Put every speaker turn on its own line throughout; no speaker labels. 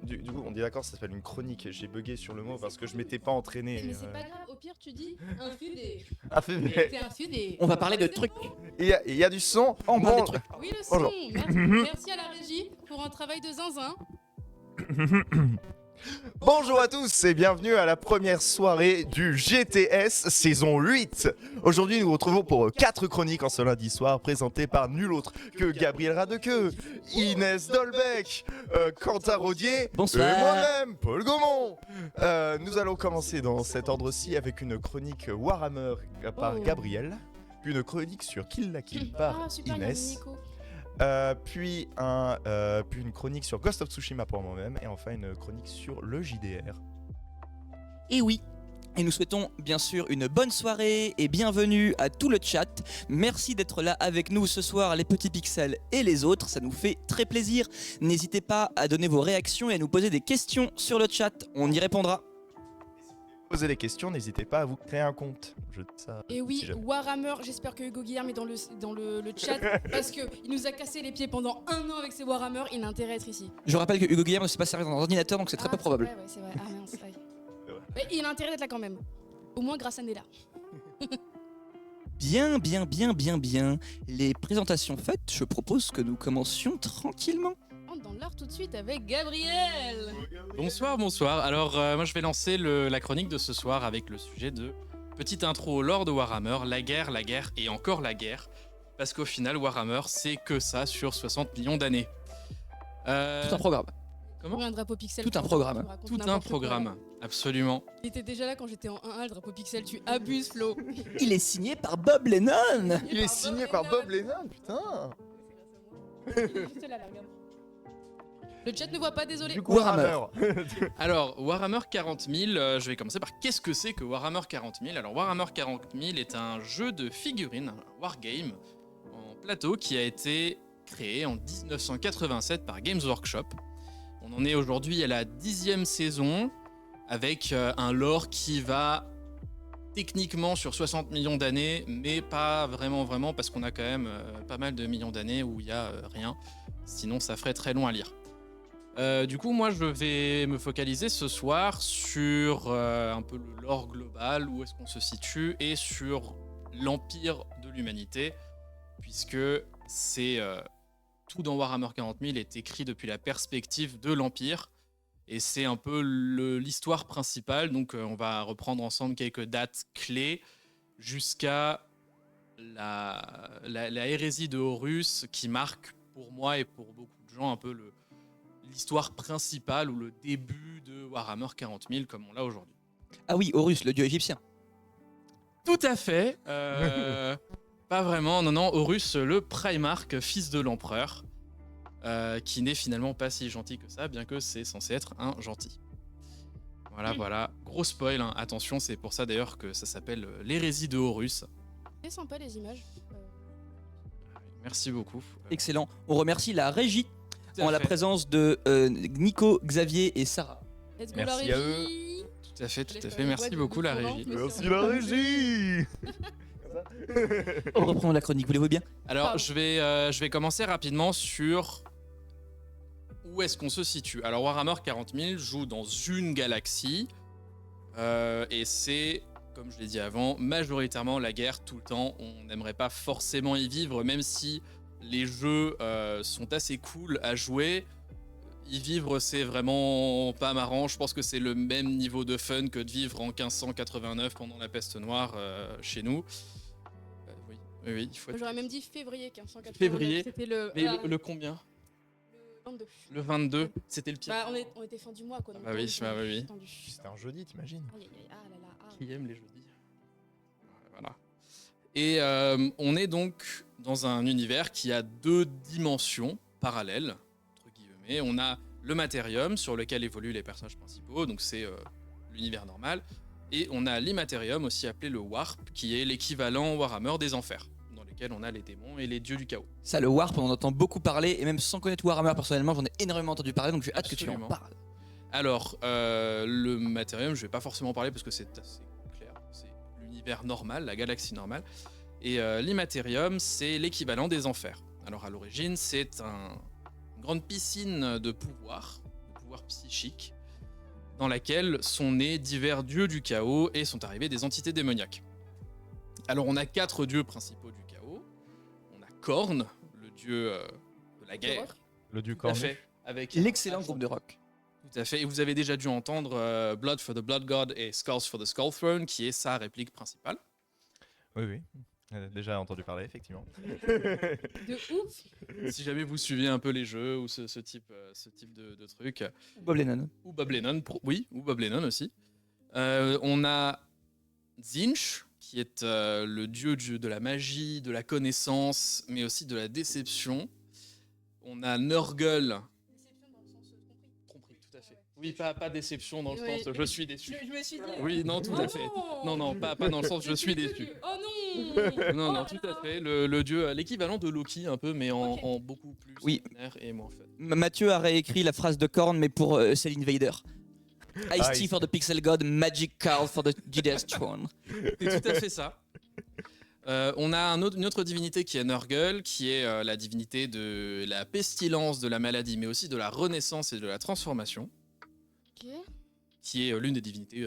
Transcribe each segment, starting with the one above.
Du coup, on dit d'accord, ça s'appelle une chronique. J'ai bugué sur le mot parce que je m'étais pas entraîné.
Mais c'est pas grave, au pire tu dis un fudé.
Ah, mais
T'es un fudé.
On va parler de trucs.
il y a du son.
On parle des trucs.
Oui, le son.
Bonjour.
Merci à la régie pour un travail de zinzin.
Bonjour à tous et bienvenue à la première soirée du GTS saison 8. Aujourd'hui, nous nous retrouvons pour 4 chroniques en ce lundi soir présentées par nul autre que Gabriel Radequeux, Inès Dolbeck, Quentin Rodier
Bonsoir.
et moi-même, Paul Gaumont. Nous allons commencer dans cet ordre-ci avec une chronique Warhammer par
Oh.
Gabriel, puis une chronique sur Kill la Kill par
Ah, super, il y a
Inès.
Nico.
Puis une chronique sur Ghost of Tsushima pour moi-même, et enfin une chronique sur le JDR.
Et oui. Et nous souhaitons bien sûr une bonne soirée et bienvenue à tout le chat. Merci d'être là avec nous ce soir, les petits pixels et les autres, ça nous fait très plaisir. N'hésitez pas à donner vos réactions et à nous poser des questions sur le chat, on y répondra.
Posez des questions, n'hésitez pas à vous créer un compte. Je dis ça,
Et oui,
si jamais.
Warhammer, j'espère que Hugo Guillerme est dans le chat parce qu'il nous a cassé les pieds pendant un an avec ses Warhammer, il a intérêt à être ici.
Je rappelle que Hugo Guillerme ne sait pas servir dans un ordinateur donc c'est très
Ah,
peu probable.
Ouais, c'est vrai. Ah mince, ouais. Mais il a intérêt d'être là quand même. Au moins grâce à Nella.
Bien. Les présentations faites, je propose que nous commencions tranquillement.
On entre dans l'art tout de suite avec Gabriel.
Bonsoir. Alors, moi, je vais lancer la chronique de ce soir avec le sujet de petite intro au lore de Warhammer, la guerre et encore la guerre. Parce qu'au final, Warhammer, c'est que ça sur 60 millions d'années.
Tout un programme.
Comment ?
Un drapeau pixel.
Tout un programme.
Tout un programme, absolument.
Il était déjà là quand j'étais en 1-1, le drapeau pixel, tu abuses Flo.
Il est signé par Bob Lennon.
Il est signé par Bob Lennon, putain.
Juste là, regarde. Le chat ne voit pas, désolé.
Du coup,
Warhammer.
Alors, Warhammer 40 000, je vais commencer par qu'est-ce que c'est que Warhammer 40 000 ? Alors, Warhammer 40 000 est un jeu de figurines, un wargame, en plateau qui a été créé en 1987 par Games Workshop. On en est aujourd'hui à la 10e saison, avec un lore qui va techniquement sur 60 millions d'années, mais pas vraiment, parce qu'on a quand même pas mal de millions d'années où il n'y a rien. Sinon, ça ferait très long à lire. Du coup, moi, je vais me focaliser ce soir sur un peu le lore global, où est-ce qu'on se situe, et sur l'empire de l'humanité, puisque c'est tout dans Warhammer 40 000 est écrit depuis la perspective de l'empire, et c'est un peu l'histoire principale. Donc, on va reprendre ensemble quelques dates clés jusqu'à la hérésie de Horus, qui marque pour moi et pour beaucoup de gens un peu l'histoire principale ou le début de Warhammer 40 000 comme on l'a aujourd'hui.
Ah oui, Horus, le dieu égyptien.
Tout à fait. Pas vraiment. Non, Horus, le Primarque, fils de l'empereur, qui n'est finalement pas si gentil que ça, bien que c'est censé être un gentil. Voilà. Gros spoil, hein. Attention, c'est pour ça d'ailleurs que ça s'appelle l'hérésie de Horus.
C'est sympa les images.
Merci beaucoup.
Excellent. On remercie la régie
Tout à
en la
fait.
présence de Nico, Xavier et Sarah.
Let's go
Merci
la
à
régie.
Tout à fait. Merci beaucoup la régie.
Merci la régie.
On reprend la chronique, voulez-vous bien?
Alors,
Pardon.
je vais commencer rapidement sur où est-ce qu'on se situe. Alors, Warhammer 40 000 joue dans une galaxie et c'est, comme je l'ai dit avant, majoritairement la guerre tout le temps. On n'aimerait pas forcément y vivre, même si les jeux sont assez cool à jouer. Y vivre, c'est vraiment pas marrant. Je pense que c'est le même niveau de fun que de vivre en 1589 pendant la peste noire chez nous. Oui, il faut être...
J'aurais même dit février 1589.
Février.
C'était le.
Mais
voilà,
le combien?
le 22.
Le 22, c'était le pire.
Bah, on était fin du mois quoi. donc
bah oui,
on
bah oui.
était tendu.
C'était un jeudi, t'imagines?
Aïe, aïe, aïe, ah là là, ah.
Qui aime les jeudis. Voilà. Et on est donc dans un univers qui a deux dimensions parallèles, entre guillemets. On a le Matérium sur lequel évoluent les personnages principaux, donc c'est l'univers normal. Et on a l'Immatérium, aussi appelé le Warp, qui est l'équivalent Warhammer des Enfers, dans lesquels on a les démons et les dieux du chaos.
Ça, le Warp, on en entend beaucoup parler, et même sans connaître Warhammer personnellement, j'en ai énormément entendu parler, donc j'ai hâte que tu en
Absolument.
parles.
Alors, le Matérium, je vais pas forcément parler parce que c'est assez clair. C'est l'univers normal, la galaxie normale. Et l'Immatérium, c'est l'équivalent des Enfers. Alors, à l'origine, c'est une grande piscine de pouvoir psychique, dans laquelle sont nés divers dieux du chaos et sont arrivés des entités démoniaques. Alors, on a 4 dieux principaux du chaos. On a Khorne, le dieu de la guerre.
rock.
Le dieu
Tout à
cornu.
fait. Avec
L'excellent groupe de rock.
Tout à fait. Et vous avez déjà dû entendre Blood for the Blood God et Skulls for the Skull Throne, qui est sa réplique principale.
Oui. Déjà entendu parler, effectivement.
De ouf.
Si jamais vous suivez un peu les jeux ou ce type de trucs.
Bob Lennon.
Ou Bob Lennon, ou Bob Lennon aussi. On a Tzeentch, qui est le dieu de la magie, de la connaissance, mais aussi de la déception. On a Nurgle. Compris, tout à fait. Oui, pas déception dans le
Oui.
sens je suis déçu.
Je me suis dit.
Oui, non, tout
Oh
à fait. Non, pas dans le sens je suis déçu.
Oh non.
Non,
Oh
tout
là
à fait. Le dieu, l'équivalent de Loki un peu, mais
Ok.
en beaucoup plus
Oui.
ordinaire et moins fun.
Mathieu a réécrit la phrase de Korn, mais pour Céline Vader. Ice-T
Ice.
for the Pixel God, Magic Carl for the Gideon's Throne.
C'est tout à fait ça. On a une autre divinité qui est Nurgle, qui est la divinité de la pestilence, de la maladie, mais aussi de la renaissance et de la transformation,
Ok.
qui est l'une des divinités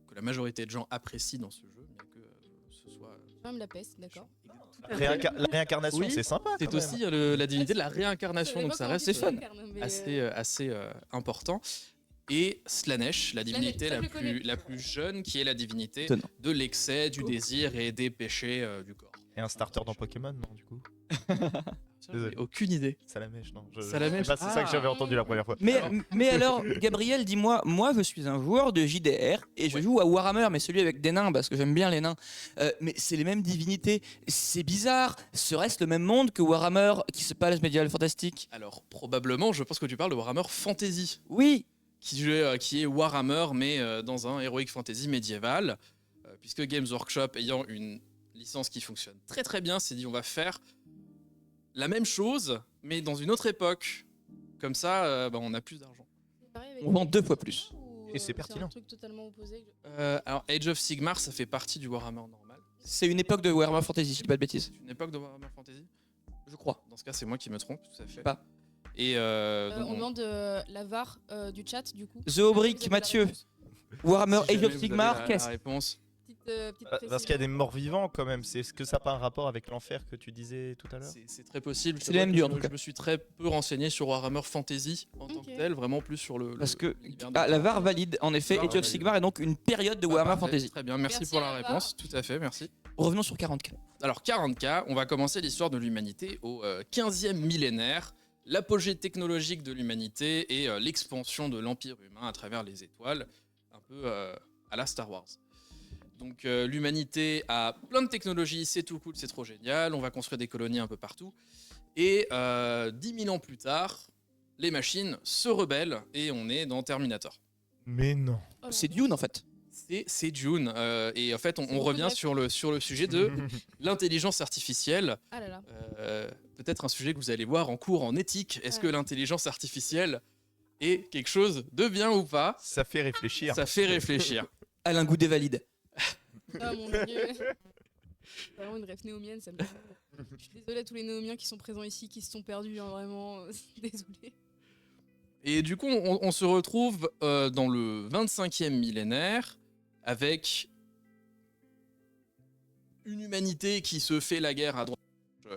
que la majorité de gens apprécient dans ce jeu, bien que ce soit...
Même la peste, d'accord.
La réincarnation,
Oui,
c'est sympa.
C'est
quand même.
aussi la divinité de la réincarnation, donc ça reste
fun.
assez important. Et Slanesh, la divinité
ça, je le connais.
la plus jeune, qui est la divinité
Étonnant.
de l'excès, du désir et des péchés du corps.
Et un starter dans Pokémon, non, du coup?
J'ai aucune idée.
Salamèche, non.
Salamèche,
c'est ça que j'avais entendu la première fois.
Mais alors, Gabriel, dis-moi, moi je suis un joueur de JDR et je joue à Warhammer, mais celui avec des nains parce que j'aime bien les nains. Mais c'est les mêmes divinités. C'est bizarre. Serait-ce le même monde que Warhammer qui se passe médiéval fantastique?
Alors, probablement, je pense que tu parles de Warhammer Fantasy,
Oui.
qui est Warhammer, mais dans un Heroic Fantasy médiéval, puisque Games Workshop, ayant une licence qui fonctionne très très bien, s'est dit on va faire la même chose, mais dans une autre époque. Comme ça, on a plus d'argent.
On vend 2 fois plus.
Et c'est pertinent.
un truc totalement opposé.
Alors, Age of Sigmar, ça fait partie du Warhammer normal.
C'est une époque de Warhammer Fantasy, si je dis pas de bêtises.
C'est une époque de Warhammer Fantasy.
Je crois.
Dans ce cas, c'est moi qui me trompe, tout à fait.
Pas.
Et donc,
On demande la VAR du chat, du coup.
The Aubric,
Vous avez la
Mathieu.
réponse.
Warhammer
si
Age
jamais
of
vous
Sigmar,
avez la
qu'est-ce?
réponse.
Petite
Parce qu'il y a des morts vivants quand même. Est-ce que ça n'a pas un rapport avec l'enfer que tu disais tout à l'heure?
C'est très possible.
C'est les mêmes dieux, en tout
Je
cas.
me suis très peu renseigné sur Warhammer Fantasy en tant
Ok.
que tel, vraiment plus sur le.
Parce que
l'univers de-
ah, la VAR valide, en effet,
VAR
Age of
valide.
Sigmar est donc une période de
Ah,
Warhammer
parfait,
Fantasy.
Très bien, merci
Merci
pour
à
la
la
réponse. Tout à fait, merci.
Revenons sur 40K.
Alors 40K, on va commencer l'histoire de l'humanité au 15e millénaire l'apogée technologique de l'humanité et l'expansion de l'Empire humain à travers les étoiles, un peu à la Star Wars. Donc l'humanité a plein de technologies, c'est tout cool, c'est trop génial, on va construire des colonies un peu partout. Et 10 000 ans plus tard, les machines se rebellent et on est dans Terminator.
Mais non.
Oh là
C'est
là.
Dune en fait.
C'est Dune. Et en fait, on
beaucoup
revient
bref.
sur le sujet de l'intelligence artificielle.
Ah là là.
Peut-être un sujet que vous allez voir en cours en éthique. Est-ce que
Ouais.
l'intelligence artificielle est quelque chose de bien ou pas?
Ça fait réfléchir.
Ça fait réfléchir.
Alain Goudet valide.
Ah mon dieu. Vraiment une rêve néomienne, ça me fait peur. Je suis désolée à tous les néomiens qui sont présents ici, qui se sont perdus, hein, vraiment. Désolée.
Et du coup, on se retrouve dans le 25e millénaire avec une humanité qui se fait la guerre à droite,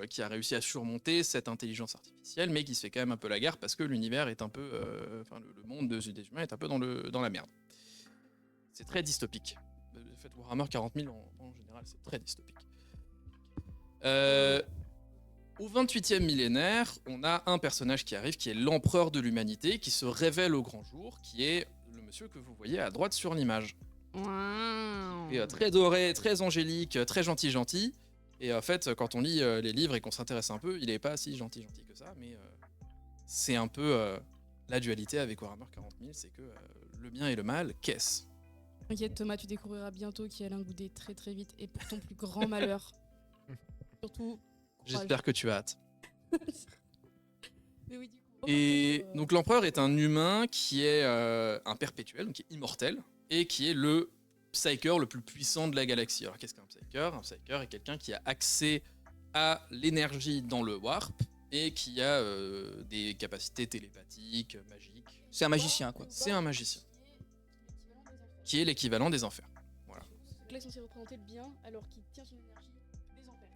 qui a réussi à surmonter cette intelligence artificielle, mais qui se fait quand même un peu la guerre parce que l'univers est un peu, enfin le monde des humains est un peu dans la merde. C'est très dystopique. En fait, Warhammer 40 000 en général, c'est très dystopique. Au 28e millénaire, on a un personnage qui arrive, qui est l'empereur de l'humanité, qui se révèle au grand jour, qui est le monsieur que vous voyez à droite sur l'image. Et, très doré, très angélique, très gentil. Et en fait, quand on lit les livres et qu'on s'intéresse un peu, il est pas si gentil que ça, mais c'est un peu la dualité avec Warhammer 40 000, c'est que le bien et le mal, qu'est-ce?
T'inquiète Thomas, tu découvriras bientôt qui a Alain Goudet très très vite et pour ton plus grand malheur. Surtout.
J'espère que tu as hâte.
Mais oui, du coup,
Et donc l'empereur est un humain qui est un perpétuel, donc qui est immortel, et qui est le Psyker le plus puissant de la galaxie. Alors qu'est-ce qu'un Psyker? Un Psyker est quelqu'un qui a accès à l'énergie dans le warp et qui a des capacités télépathiques, magiques.
C'est un magicien quoi.
C'est un magicien, qui est l'équivalent des enfers. Voilà.
Donc là, il est censé représenter le bien alors qu'il tient son énergie des enfers.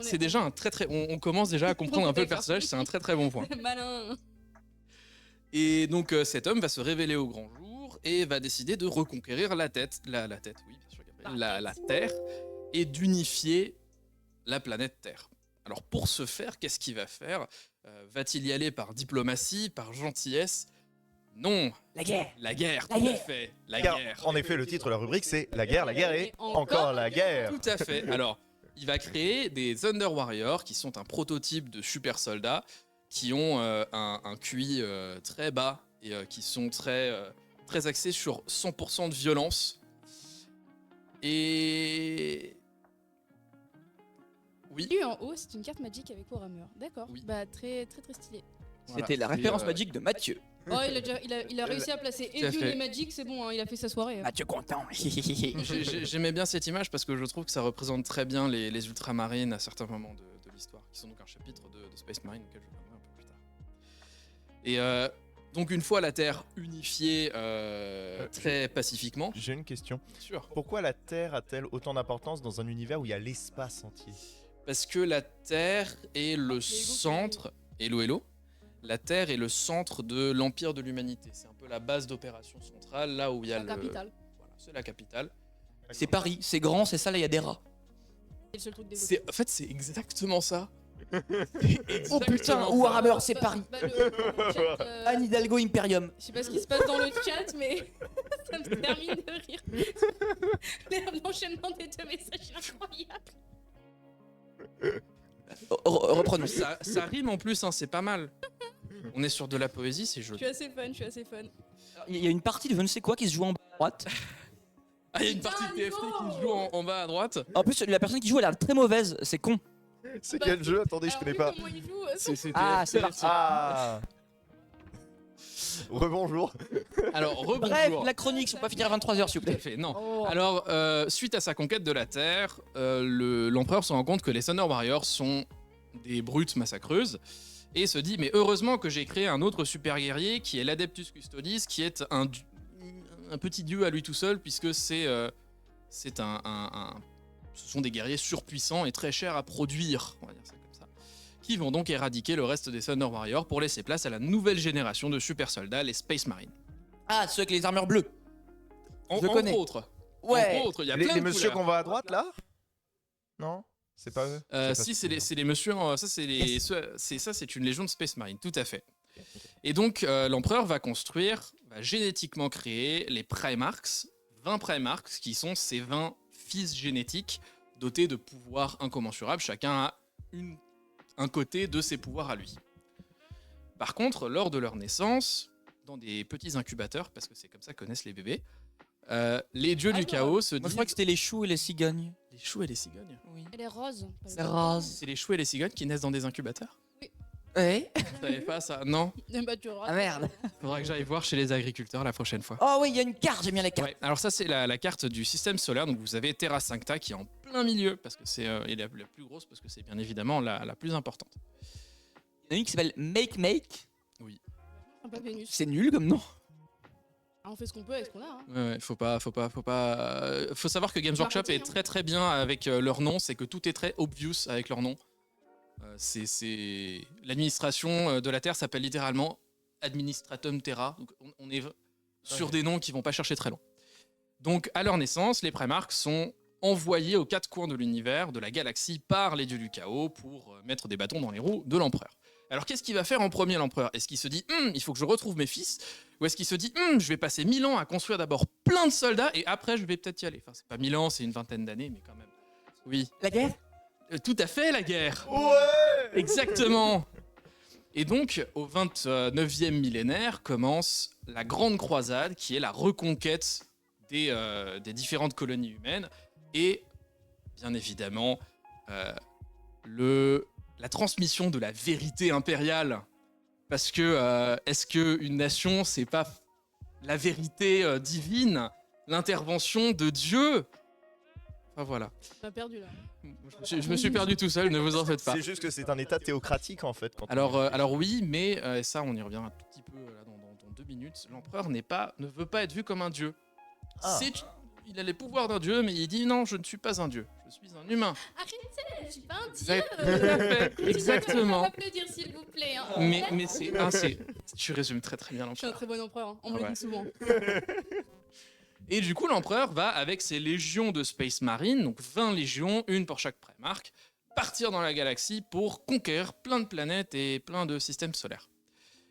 C'est déjà un très très... On commence déjà à comprendre un peu le
D'accord.
personnage, c'est un très très bon point.
Malin.
Et donc cet homme va se révéler au grand jour et va décider de reconquérir la tête, oui, bien sûr, Gabriel, la Terre, et d'unifier la planète Terre. Alors pour ce faire, qu'est-ce qu'il va faire? Va-t-il y aller par diplomatie, par gentillesse? Non,
La guerre.
la guerre,
La
tout à
guerre.
fait, la
Car,
guerre.
en effet, le titre de la rubrique, c'est La guerre et encore la guerre.
Tout à fait. Alors, il va créer des Thunder Warriors qui sont un prototype de super soldats qui ont un QI très bas et qui sont très axés sur 100% de violence. Et... Oui.
Lu en haut, c'est une carte magique avec Warhammer. D'accord.
Oui.
Bah très très très stylé.
Voilà.
C'était la
Et,
référence magique de Mathieu.
Oh, il a réussi à placer
Tout à
et Dune
fait.
et Magic, c'est bon, hein, il a fait sa soirée.
Mathieu content.
J'aimais bien cette image parce que je trouve que ça représente très bien les ultramarines à certains moments de l'histoire, qui sont donc un chapitre de Space Marine auquel je reviendrai un peu plus tard. Et donc une fois la Terre unifiée très pacifiquement,
J'ai une question.
bien sûr,
Pourquoi la Terre a-t-elle autant d'importance dans un univers où il y a l'espace entier?
parce que la Terre est le centre, hello, la Terre est le centre de l'empire de l'humanité. C'est un peu la base d'opération centrale, là où il y a
La capitale.
Voilà, c'est la capitale.
C'est Paris, c'est grand, c'est sale, il y a des rats.
C'est le seul truc développé.
En fait, c'est exactement ça.
Oh putain, Warhammer, c'est Paris.
Le chat,
Anne Hidalgo Imperium.
je sais pas ce qui se passe dans le chat, mais ça me termine de rire. L'enchaînement des deux messages est incroyable.
Reprenons.
Ça rime en plus, hein, c'est pas mal. On est sur de la poésie, c'est
Je
joli.
suis assez fun.
Il y a une partie de je ne sais quoi qui se joue en bas à droite.
Ah, il y a une partie de TFT qui se joue en bas à droite.
En plus, la personne qui joue, elle a l'air très mauvaise. C'est con.
C'est
Bah,
quel jeu? Attendez, je
Alors,
connais
vu
pas.
comment il joue,
C'est
Ah,
TFT.
c'est parti.
Ah Rebonjour.
Alors,
Bref,
rebonjour.
la chronique, si on peut finir à 23h, s'il vous
Tout à
plaît.
fait, non.
Oh.
Alors, suite à sa conquête de la Terre, l'empereur se rend compte que les Thunder Warriors sont des brutes massacreuses et se dit mais heureusement que j'ai créé un autre super guerrier qui est l'Adeptus Custodes, qui est un petit dieu à lui tout seul puisque ce sont des guerriers surpuissants et très chers à produire, on va dire ça comme ça, qui vont donc éradiquer le reste des Thunder Warriors pour laisser place à la nouvelle génération de super soldats, les Space Marines.
Ah, ceux avec les armures bleues. Je
Entre
connais.
autres.
Ouais.
Entre autres, il y a
Les
plein de
messieurs
couleurs.
qu'on voit à droite là? Non? C'est pas eux
Si, c'est les messieurs. Ça, c'est une légion de Space Marine, tout à fait. Et donc, l'empereur va génétiquement créer les Primarchs, 20 Primarchs, qui sont ces 20 fils génétiques dotés de pouvoirs incommensurables. Chacun a un côté de ses pouvoirs à lui. Par contre, lors de leur naissance, dans des petits incubateurs, parce que c'est comme ça que naissent les bébés, les dieux du chaos se
Moi, je
disent...
crois que c'était les choux et les cigognes.
Les choux et les cigognes.
Oui.
Elle est rose.
C'est rose.
C'est les choux et les cigognes qui naissent dans des incubateurs.
Ouais.
Vous savez pas ça? Non.
Bah, tu rates.
Ah merde.
Faudra que j'aille voir chez les agriculteurs la prochaine fois.
Oh oui, il y a une carte, j'aime bien les cartes.
Ouais, alors ça c'est la carte du système solaire. Donc vous avez Terra Sancta qui est en plein milieu parce que c'est la plus grosse parce que c'est bien évidemment la plus importante.
Il y en a une qui s'appelle Make.
Un peu Vénus.
C'est nul comme nom.
Ah, on fait ce qu'on peut avec ce qu'on a. Hein.
Ouais, faut savoir que Games Workshop est très très bien avec leur nom, c'est que tout est très obvious avec leur nom. C'est l'administration de la Terre s'appelle littéralement Administratum Terra. Donc on est sur des noms qui vont pas chercher très loin. Donc à leur naissance, les Primarchs sont envoyés aux quatre coins de l'univers, de la galaxie, par les dieux du chaos pour mettre des bâtons dans les roues de l'empereur. Alors qu'est-ce qu'il va faire en premier l'empereur? Est-ce qu'il se dit il faut que je retrouve mes fils? Ou est-ce qu'il se dit je vais passer 1000 ans à construire d'abord plein de soldats et après je vais peut-être y aller? Enfin c'est pas 1000 ans, c'est une vingtaine d'années mais quand même. Oui.
La guerre?
Tout à fait la guerre.
Ouais.
Exactement. Et donc au 29e millénaire commence la Grande Croisade qui est la reconquête des différentes colonies humaines et bien évidemment la transmission de la vérité impériale. Parce que est-ce qu'une nation, c'est pas la vérité divine, l'intervention de Dieu? Enfin voilà.
On a perdu là.
Je me suis perdu tout seul, ne vous en faites pas.
C'est juste que c'est un état théocratique en fait. Quand
Alors oui, mais ça on y revient un tout petit peu là, dans 2 minutes. L'empereur ne veut pas être vu comme un dieu.
Ah.
Il a les pouvoirs d'un dieu, mais il dit non, je ne suis pas un dieu, je suis un humain.
Arrêtez, je suis pas un
Exact- Exactement.
Applaudir s'il vous plaît. Hein.
Mais tu résumes très très bien
Je suis un
l'empereur.
très bon empereur, hein. On me
Ouais.
le dit souvent.
Et du coup, l'empereur va avec ses légions de Space Marine, donc 20 légions, une pour chaque Primarch, partir dans la galaxie pour conquérir plein de planètes et plein de systèmes solaires.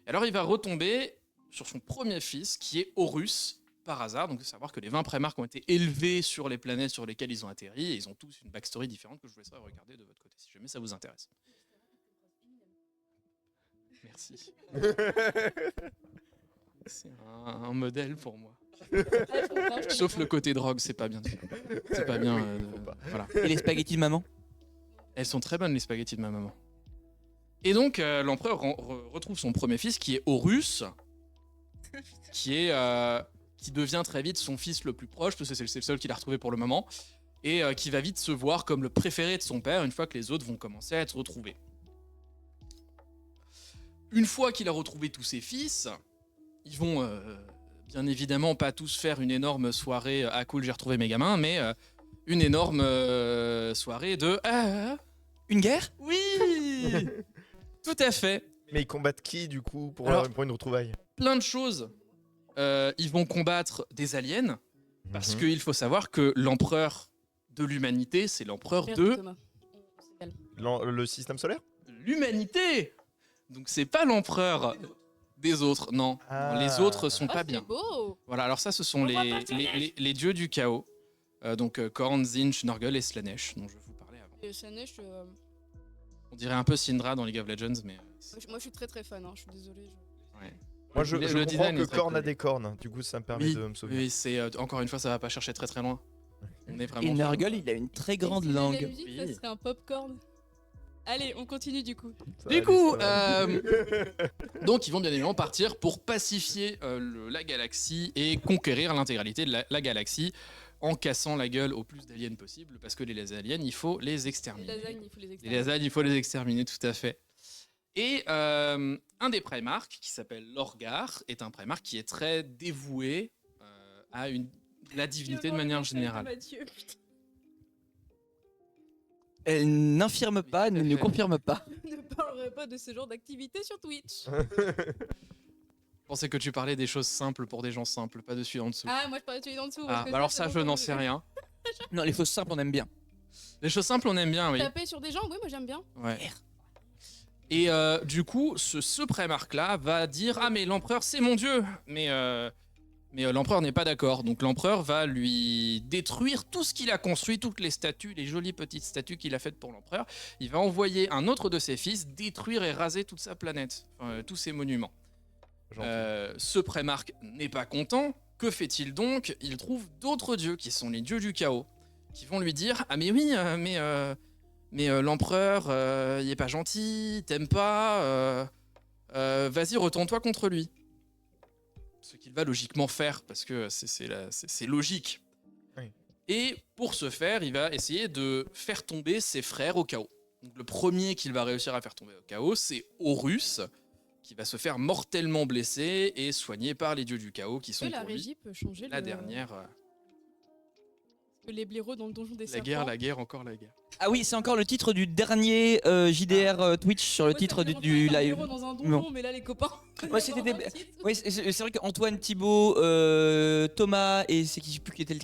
Alors il va retomber sur son premier fils qui est Horus, par hasard, donc de savoir que les 20 Primarchs ont été élevés sur les planètes sur lesquelles ils ont atterri, et ils ont tous une backstory différente que je vous laisserai regarder de votre côté, si jamais ça vous intéresse. Merci. C'est un modèle pour moi. Sauf le côté drogue, c'est pas bien. C'est pas bien. Voilà.
Et les spaghettis de maman?
Elles sont très bonnes les spaghettis de ma maman. Et donc l'empereur retrouve son premier fils qui est Horus, qui devient très vite son fils le plus proche, parce que c'est le seul qu'il a retrouvé pour le moment, et qui va vite se voir comme le préféré de son père une fois que les autres vont commencer à être retrouvés. Une fois qu'il a retrouvé tous ses fils, ils vont bien évidemment pas tous faire une énorme soirée « Ah cool, j'ai retrouvé mes gamins », mais une énorme soirée de «
Une guerre?
Oui !» Tout à fait.
Mais ils combattent qui du coup pour une retrouvaille?
Plein de choses. Ils vont combattre des aliens, parce qu'il faut savoir que l'empereur de l'humanité, c'est l'empereur
Merci,
de
Thomas. On s'égale.
Le système solaire?
l'humanité. Donc c'est pas l'empereur des autres, non.
Ah.
Les autres sont
Oh,
pas
c'est
bien.
beau.
Voilà, alors ça, ce sont
On voit pas
les dieux du chaos. Donc Korn, Zinch, Nurgle et Slanesh, dont je vous parlais avant.
Et Slanesh,
On dirait un peu Syndra dans League of Legends, mais...
moi je suis très fan, hein. Je suis désolée.
Ouais.
Moi je
Le
comprends
design
que
est très
Korn a
cool.
des cornes, du coup ça me permet
Oui,
de me sauver.
oui, c'est encore une fois, ça va pas chercher très très loin. On est vraiment...
Et Nurgle, il a une très grande
Et si la
langue.
musique,
Oui.
ça serait un popcorn. Allez, on continue du coup.
Ça
Du
va
coup,
aller, ça va aller.
donc ils vont bien évidemment partir pour pacifier la galaxie et conquérir l'intégralité de la galaxie en cassant la gueule au plus d'aliens possible, parce que les aliens, il faut les
Les
exterminer.
lasagnes, il faut les
Les
exterminer.
lasagnes, il faut les exterminer, tout à fait. Et un des Primarchs, qui s'appelle Lorgar, est un Primarch qui est très dévoué à la divinité de manière générale.
Mathieu, putain.
Elle n'infirme pas,
Oui, tout à
ne
fait.
confirme pas.
Ne parlerai pas de ce genre d'activité sur Twitch.
Je pensais que tu parlais des choses simples pour des gens simples, pas de celui en dessous.
Ah, moi je parlais de celui d'en dessous.
Ah, bah alors ça, je n'en sais rien.
Non, les fausses simples, on aime bien.
Les choses simples, on aime bien, oui.
Taper sur des gens, oui, moi j'aime bien.
Ouais. Et du coup, ce Primarque-là va dire ah mais l'empereur c'est mon dieu, mais l'empereur n'est pas d'accord. Donc l'empereur va lui détruire tout ce qu'il a construit, toutes les statues, les jolies petites statues qu'il a faites pour l'empereur. Il va envoyer un autre de ses fils détruire et raser toute sa planète, enfin, tous ses monuments. Ce Primarque n'est pas content. Que fait-il donc? Il trouve d'autres dieux qui sont les dieux du chaos, qui vont lui dire ah mais oui, mais l'empereur, il est pas gentil, t'aime pas, vas-y retourne-toi contre lui. Ce qu'il va logiquement faire parce que c'est logique.
Oui.
Et pour ce faire, il va essayer de faire tomber ses frères au chaos. Donc, le premier qu'il va réussir à faire tomber au chaos, c'est Horus, qui va se faire mortellement blesser et soigné par les dieux du chaos qui sont
la
pour lui
régie peut changer
la dernière.
Les blaireaux dans le donjon des serpents.
La guerre, encore la guerre.
Ah oui, c'est encore le titre du dernier JDR Twitch sur le
Moi,
titre
ça me
du
dérange pas, un
live.
blaireau dans un donjon,
Non.
mais là les copains.
Ouais, c'était des... ouais, c'est vrai qu'Antoine, Thibaut, Thomas et c'est qui je sais plus qui était le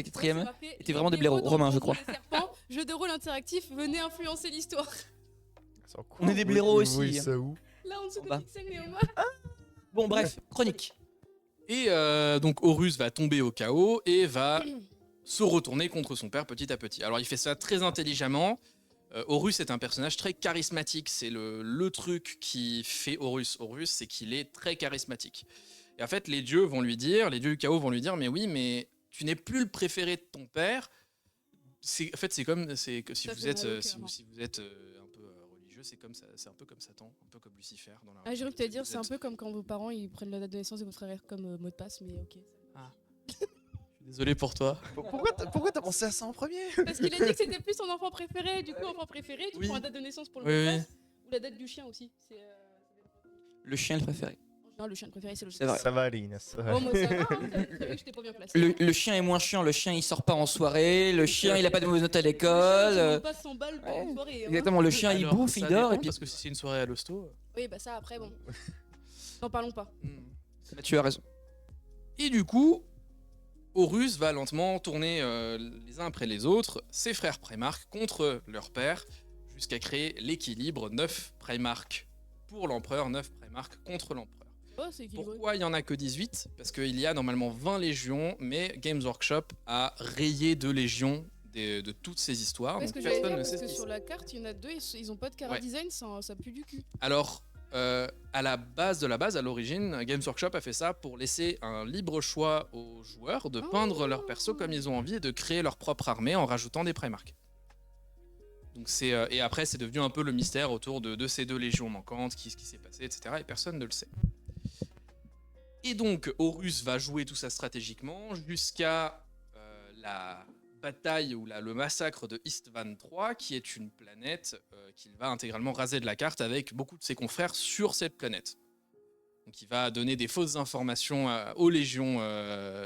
quatrième. C'était vraiment des blaireaux, Romain, je crois.
Jeu de rôle interactif, venez influencer l'histoire.
On est des blaireaux aussi.
Oui, ça où?
Là en dessous
En bas.
de Pixel et Oma.
Bon bref, chronique.
Et donc Horus va tomber au chaos et va se retourner contre son père petit à petit. Alors il fait ça très intelligemment. Horus est un personnage très charismatique. C'est le truc qui fait Horus. Horus, c'est qu'il est très charismatique. Et en fait, les dieux du chaos vont lui dire, mais oui, mais tu n'es plus le préféré de ton père. En fait, c'est que si
Ça
vous
fait
êtes,
mal au
si
cœur,
vous,
hein.
si vous êtes un peu religieux, c'est comme ça, c'est un peu comme Satan, un peu comme Lucifer dans la.
Ah, j'ai cru que t'allais dire,
Vous
c'est un
êtes-
peu comme quand vos parents ils prennent la date de naissance de votre frère comme mot de passe, mais ok.
Désolé pour toi.
Pourquoi t'as pensé à ça en premier?
Parce qu'il a dit que c'était plus son enfant préféré, du coup, enfant préféré, tu
Oui.
prends la date de naissance pour le
Oui,
mot de
oui.
passe, ou la date du chien aussi. C'est
Le chien le préféré.
en général, le chien préféré, c'est le
C'est vrai.
Ça va aller, Inès. ça va.
Bon, moi ça va, hein, t'as vu que je t'ai pas bien placé.
Le chien est moins chiant, le chien il sort pas en soirée, le chien il a pas de mauvaises notes à l'école.
Je passe 100 balles pour
ouais.
une soirée. hein.
Exactement, le chien il
Alors,
bouffe,
ça
il dort et
dépend,
puis.
parce que si c'est une soirée à l'hosto.
Oui, bah ça après, bon. N'en parlons pas.
Tu as raison.
Et du coup, Horus va lentement tourner les uns après les autres ses frères Primarques contre leur père, jusqu'à créer l'équilibre 9 Primarques pour l'empereur, 9 Primarques contre l'empereur.
Oh, c'est équilibré.
Pourquoi il y en a que 18? Parce qu'il y a normalement 20 légions, mais Games Workshop a rayé 2 légions de toutes ces histoires,
Ouais, ce
donc
que j'allais
personne
dire,
ne
parce
sait ce
que
qui
sur
c'est.
la carte, il y en a deux, ils ont pas de cara
Ouais.
design, ça pue du cul.
Alors, à la base, à l'origine, Games Workshop a fait ça pour laisser un libre choix aux joueurs de peindre leur perso comme ils ont envie et de créer leur propre armée en rajoutant des Primarques. Donc et après, c'est devenu un peu le mystère autour de ces 2 légions manquantes, ce qui s'est passé, etc. Et personne ne le sait. Et donc, Horus va jouer tout ça stratégiquement jusqu'à la bataille ou le massacre de Istvan III, qui est une planète qu'il va intégralement raser de la carte avec beaucoup de ses confrères sur cette planète. Donc il va donner des fausses informations aux légions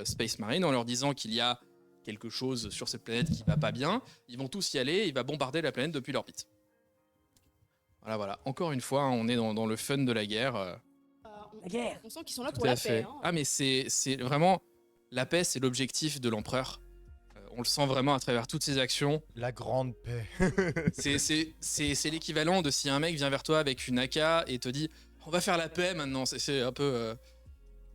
Space Marine en leur disant qu'il y a quelque chose sur cette planète qui va pas bien. Ils vont tous y aller et il va bombarder la planète depuis l'orbite. Voilà. Encore une fois, on est dans le fun de la guerre.
La guerre. On sent qu'ils sont là
Tout
pour
à
la
fait.
paix. Hein.
Ah mais c'est vraiment... La paix, c'est l'objectif de l'empereur. On le sent vraiment à travers toutes ses actions.
La grande paix.
C'est l'équivalent de si un mec vient vers toi avec une AK et te dit on va faire la paix maintenant. C'est un peu.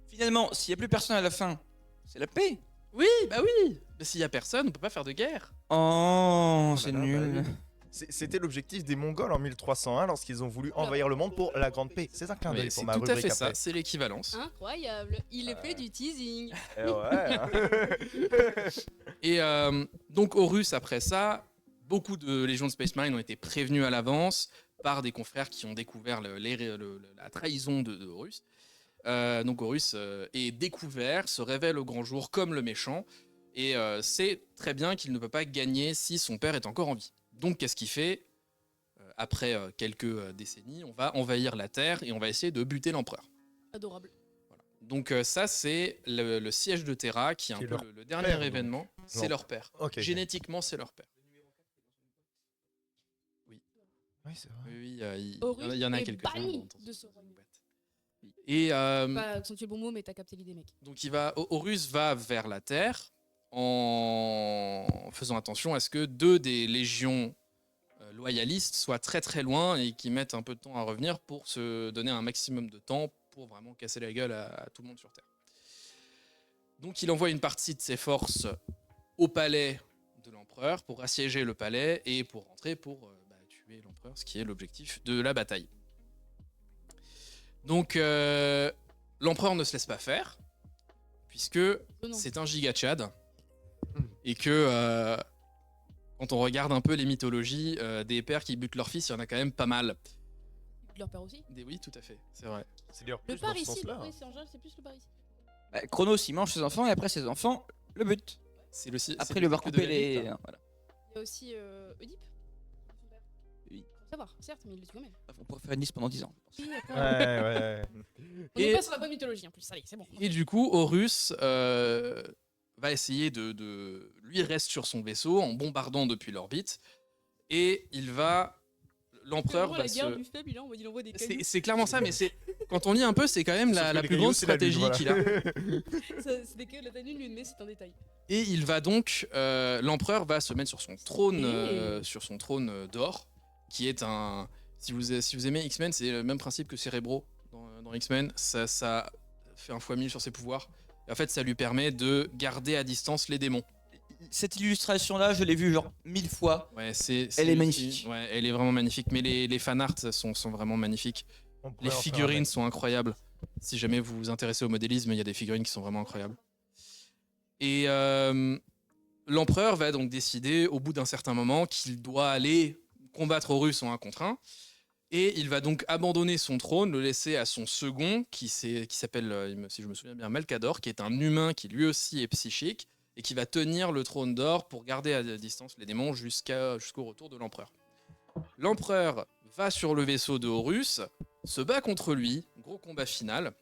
Finalement, s'il y a plus personne à la fin, c'est la paix.
Oui, bah oui. Mais s'il y a personne, on peut pas faire de guerre.
Oh, c'est
Voilà,
nul.
bah C'était l'objectif des Mongols en 1301 lorsqu'ils ont voulu envahir le monde pour la grande paix. C'est un clin d'œil
Mais c'est
pour ma
tout à
rubrique
fait ça.
après.
C'est l'équivalence.
Incroyable. Il est fait du teasing.
Eh ouais, hein.
Et donc Horus, après ça, beaucoup de légions de Space Marine ont été prévenus à l'avance par des confrères qui ont découvert la trahison de Horus. Donc Horus est découvert, se révèle au grand jour comme le méchant, et sait très bien qu'il ne peut pas gagner si son père est encore en vie. Donc qu'est-ce qu'il fait? Après quelques décennies, on va envahir la Terre et on va essayer de buter l'empereur.
Adorable.
Donc ça, c'est le siège de Terra, qui est un
C'est
peu
leur
le dernier
père, donc.
événement. C'est
Non.
leur père.
Ok.
Génétiquement, c'est leur père.
Oui, c'est vrai.
Oui,
Horus
il y en a
est
quelques-uns.
banni
dans-
de ce royaume.
Et
Pas accentuer le bon mot, mais t'as capté l'idée, mec.
donc Horus va vers la Terre en faisant attention à ce que 2 des légions loyalistes soient très très loin et qui mettent un peu de temps à revenir pour se donner un maximum de temps pour vraiment casser la gueule à tout le monde sur Terre. Donc il envoie une partie de ses forces au palais de l'empereur pour assiéger le palais et pour rentrer pour tuer l'empereur, ce qui est l'objectif de la bataille. Donc l'empereur ne se laisse pas faire, puisque c'est un giga Tchad, et que quand on regarde un peu les mythologies, des pères qui butent leur fils, il y en a quand même pas mal.
Leur père aussi.
Oui, tout à fait, c'est vrai.
C'est d'ailleurs
Le
plus dans
père
ce
ici,
sens-là.
oui, c'est en général, c'est plus le père ici.
Chronos, il mange ses enfants et après ses enfants le but.
C'est le,
Après lui avoir
cycle de
coupé les.
l'élite.
Voilà.
Il y a aussi Oedipe.
Oui.
Faut savoir, certes, mais il le tue quand même.
On pourrait faire une liste pendant 10 ans. je pense.
Oui, après,
Ouais.
on est pas sur la bonne mythologie en plus. Allez, c'est bon.
Et du coup, Horus va essayer de... Lui reste sur son vaisseau en bombardant depuis l'orbite. Et il va... L'empereur va
la guerre
se...
du faible, il envoie des cailloux.
C'est clairement ça, mais c'est quand on lit un peu, c'est quand même la plus grande stratégie qu'il a.
C'est des cailloux de la taille d'une lune, mais c'est un détail.
Et il va donc, l'empereur va se mettre sur son trône, d'or, qui est un. Si vous aimez X-Men, c'est le même principe que Cerebro dans X-Men. Ça fait un fois 1000 sur ses pouvoirs. Et en fait, ça lui permet de garder à distance les démons.
Cette illustration-là, je l'ai vue genre 1000 fois.
Ouais,
Elle est magnifique.
Ouais, elle est vraiment magnifique. Mais les fanarts sont vraiment magnifiques. Les figurines sont incroyables. Si jamais vous vous intéressez au modélisme, il y a des figurines qui sont vraiment incroyables. Et l'empereur va donc décider, au bout d'un certain moment, qu'il doit aller combattre Horus en 1 contre 1. Et il va donc abandonner son trône, le laisser à son second, qui s'appelle, si je me souviens bien, Melkador, qui est un humain qui lui aussi est psychique, et qui va tenir le trône d'or pour garder à distance les démons jusqu'au retour de l'empereur. L'empereur va sur le vaisseau de Horus, se bat contre lui, gros combat final,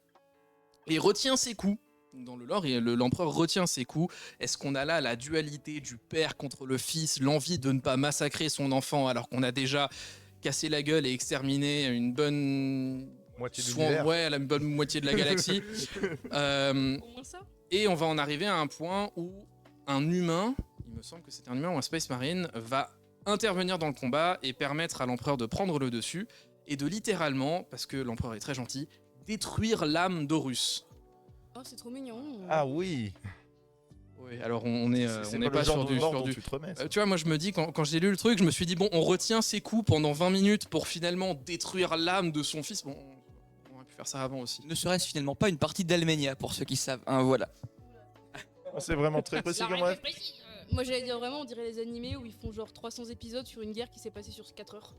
et retient ses coups. Dans le lore, l'empereur retient ses coups. Est-ce qu'on a là la dualité du père contre le fils, l'envie de ne pas massacrer son enfant alors qu'on a déjà cassé la gueule et exterminé une bonne
moitié de l'univers.
Ouais, la bonne moitié de la galaxie.
Au moins ça.
Et on va en arriver à un point où un humain, il me semble que c'est un humain ou un Space Marine, va intervenir dans le combat et permettre à l'empereur de prendre le dessus et de littéralement, parce que l'empereur est très gentil, détruire l'âme d'Horus.
Oh, c'est trop mignon.
Ah oui.
Oui, alors on n'est
pas
pas
le genre
sur
de
du...
mort
Sur
dont
du...
tu te remets, ça.
tu vois, moi je me dis, quand j'ai lu le truc, je me suis dit, bon, on retient ses coups pendant 20 minutes pour finalement détruire l'âme de son fils. Bon, on aurait pu faire ça avant aussi.
Ne serait-ce finalement pas une partie d'Almenia, pour ceux qui savent. Hein, voilà.
C'est vraiment très précis comme rêve.
Moi j'allais dire vraiment, on dirait les animés où ils font genre 300 épisodes sur une guerre qui s'est passée sur 4 heures.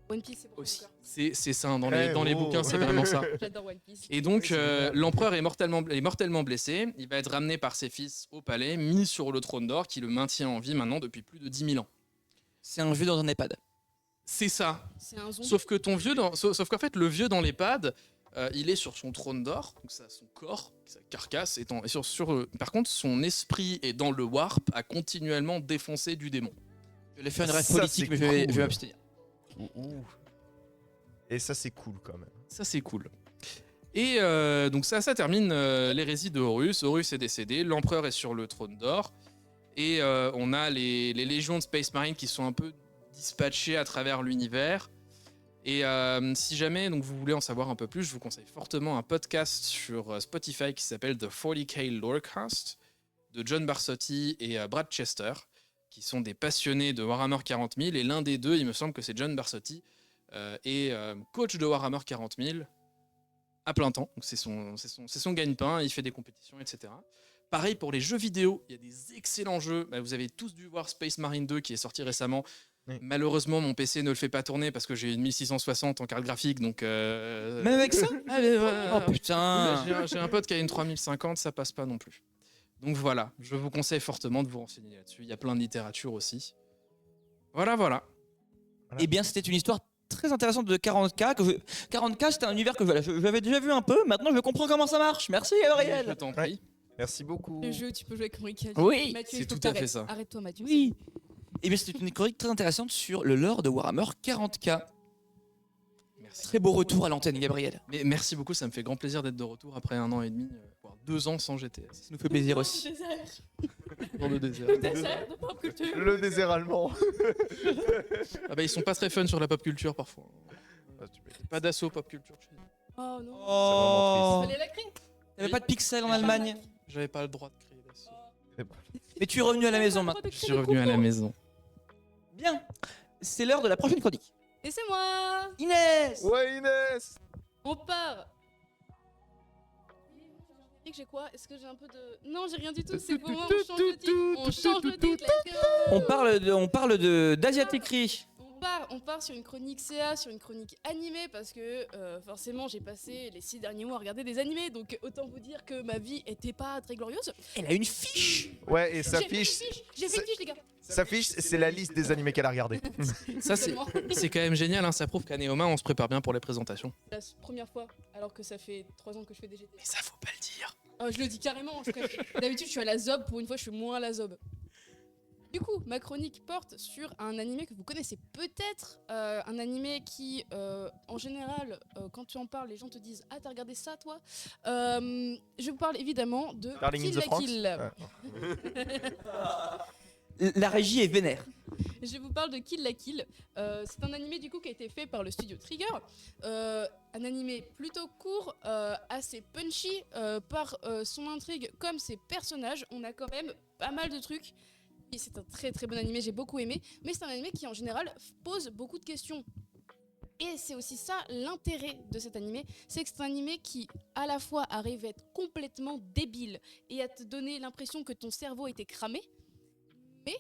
One Piece, c'est pour
Aussi.
mon cœur.
C'est ça, dans
Eh
les
oh.
bouquins, c'est vraiment ça.
J'adore One Piece.
Et donc,
Oui, c'est génial.
l'empereur est mortellement blessé. Il va être ramené par ses fils au palais, mis sur le trône d'or qui le maintient en vie maintenant depuis plus de 10 000 ans.
C'est un jeu dans un EHPAD.
C'est ça.
C'est un zombie.
Sauf que sauf qu'en fait, le vieux dans l'EHPAD, il est sur son trône d'or, donc ça, son corps, sa carcasse, par contre, son esprit est dans le warp, à continuellement défoncer du démon.
Je vais faire une rêve
Ça,
politique,
c'est
mais je
cool.
vais m'abstenir.
Et ça, c'est cool quand même.
Ça, c'est cool. Et donc ça termine l'hérésie de Horus. Horus est décédé, l'empereur est sur le trône d'or, et on a les légions de Space Marine qui sont un peu dispatchées à travers l'univers. Et si jamais donc, vous voulez en savoir un peu plus, je vous conseille fortement un podcast sur Spotify qui s'appelle The 40K Lorecast de John Barsotti et Brad Chester, qui sont des passionnés de Warhammer 40 000. Et l'un des deux, il me semble que c'est John Barsotti, est coach de Warhammer 40 000 à plein temps. Donc c'est son gagne-pain, il fait des compétitions, etc. Pareil pour les jeux vidéo, il y a des excellents jeux. Bah, vous avez tous dû voir Space Marine 2 qui est sorti récemment.
Oui.
Malheureusement, mon PC ne le fait pas tourner parce que j'ai une 1660 en carte graphique, donc...
Même avec ça Oh putain.
J'ai un pote qui a une 3050, ça passe pas non plus. Donc voilà, je vous conseille fortement de vous renseigner là-dessus. Il y a plein de littérature aussi. Voilà.
Eh bien, c'était une histoire très intéressante de 40K. 40K, c'était un univers que voilà, je l'avais déjà vu un peu. Maintenant, je comprends comment ça marche. Merci,
Je
Gabriel.
t'en prie.
Merci beaucoup.
Le jeu, tu peux jouer avec Henri.
Oui,
Mathieu,
c'est
il faut
tout
que
à fait
t'arrêtes.
ça.
Arrête-toi, Mathieu.
Oui. Eh bien, c'était une chronique très intéressante sur le lore de Warhammer 40K.
Merci.
Très beau retour à l'antenne, Gabriel.
Mais merci beaucoup, ça me fait grand plaisir d'être de retour après 1 an et demi, voire 2 ans sans GTS.
Ça nous fait plaisir aussi.
Dans le désert.
Dessert de pop culture.
Le désert allemand.
Ah bah ils sont pas très fun sur la pop culture parfois.
Ah, tu m'étonnes.
Pas d'assaut pop culture.
Oh non.
Oh.
Fallait la créer.
Y'avait pas de pixels en Allemagne.
J'avais pas le droit de créer d'assaut.
Mais tu es revenu à la maison maintenant.
Je suis revenu à la maison.
Bien. C'est l'heure de la prochaine chronique.
Et c'est moi.
Inès.
Ouais, Inès.
On part. J'ai quoi? Est-ce que j'ai un peu de... Non, j'ai rien du tout, c'est pour moi, on change le titre. On change le titre, let's go.
On parle d'Asiatécrie.
On part sur une chronique CA, sur une chronique animée, parce que forcément j'ai passé les 6 derniers mois à regarder des animés, donc autant vous dire que ma vie était pas très glorieuse.
Elle a une fiche.
Ouais, et sa
J'ai fait une
fiche,
J'ai fait une fiche, les gars.
sa fiche, c'est la liste des animés qu'elle a regardés.
Ça c'est quand même génial, hein, ça prouve qu'à Néoma on se prépare bien pour les présentations.
La première fois, alors que ça fait 3 ans que je fais des GT.
Mais ça faut pas le dire.
Je le dis carrément, d'habitude je suis à la zob, pour une fois je suis moins à la zob. Du coup, ma chronique porte sur un animé que vous connaissez peut-être, un animé qui, en général, quand tu en parles, les gens te disent « Ah, t'as regardé ça, toi ?» Je vous parle évidemment de
Darling in
Kill
the
la
Franxx.
Kill.
La régie est vénère.
Je vous parle de Kill la Kill. C'est un animé du coup qui a été fait par le studio Trigger. Un animé plutôt court, assez punchy par son intrigue comme ses personnages. On a quand même pas mal de trucs. Et c'est un très très bon animé, j'ai beaucoup aimé. Mais c'est un animé qui en général pose beaucoup de questions. Et c'est aussi ça l'intérêt de cet animé, c'est que c'est un animé qui à la fois arrive à être complètement débile et à te donner l'impression que ton cerveau était cramé. Mais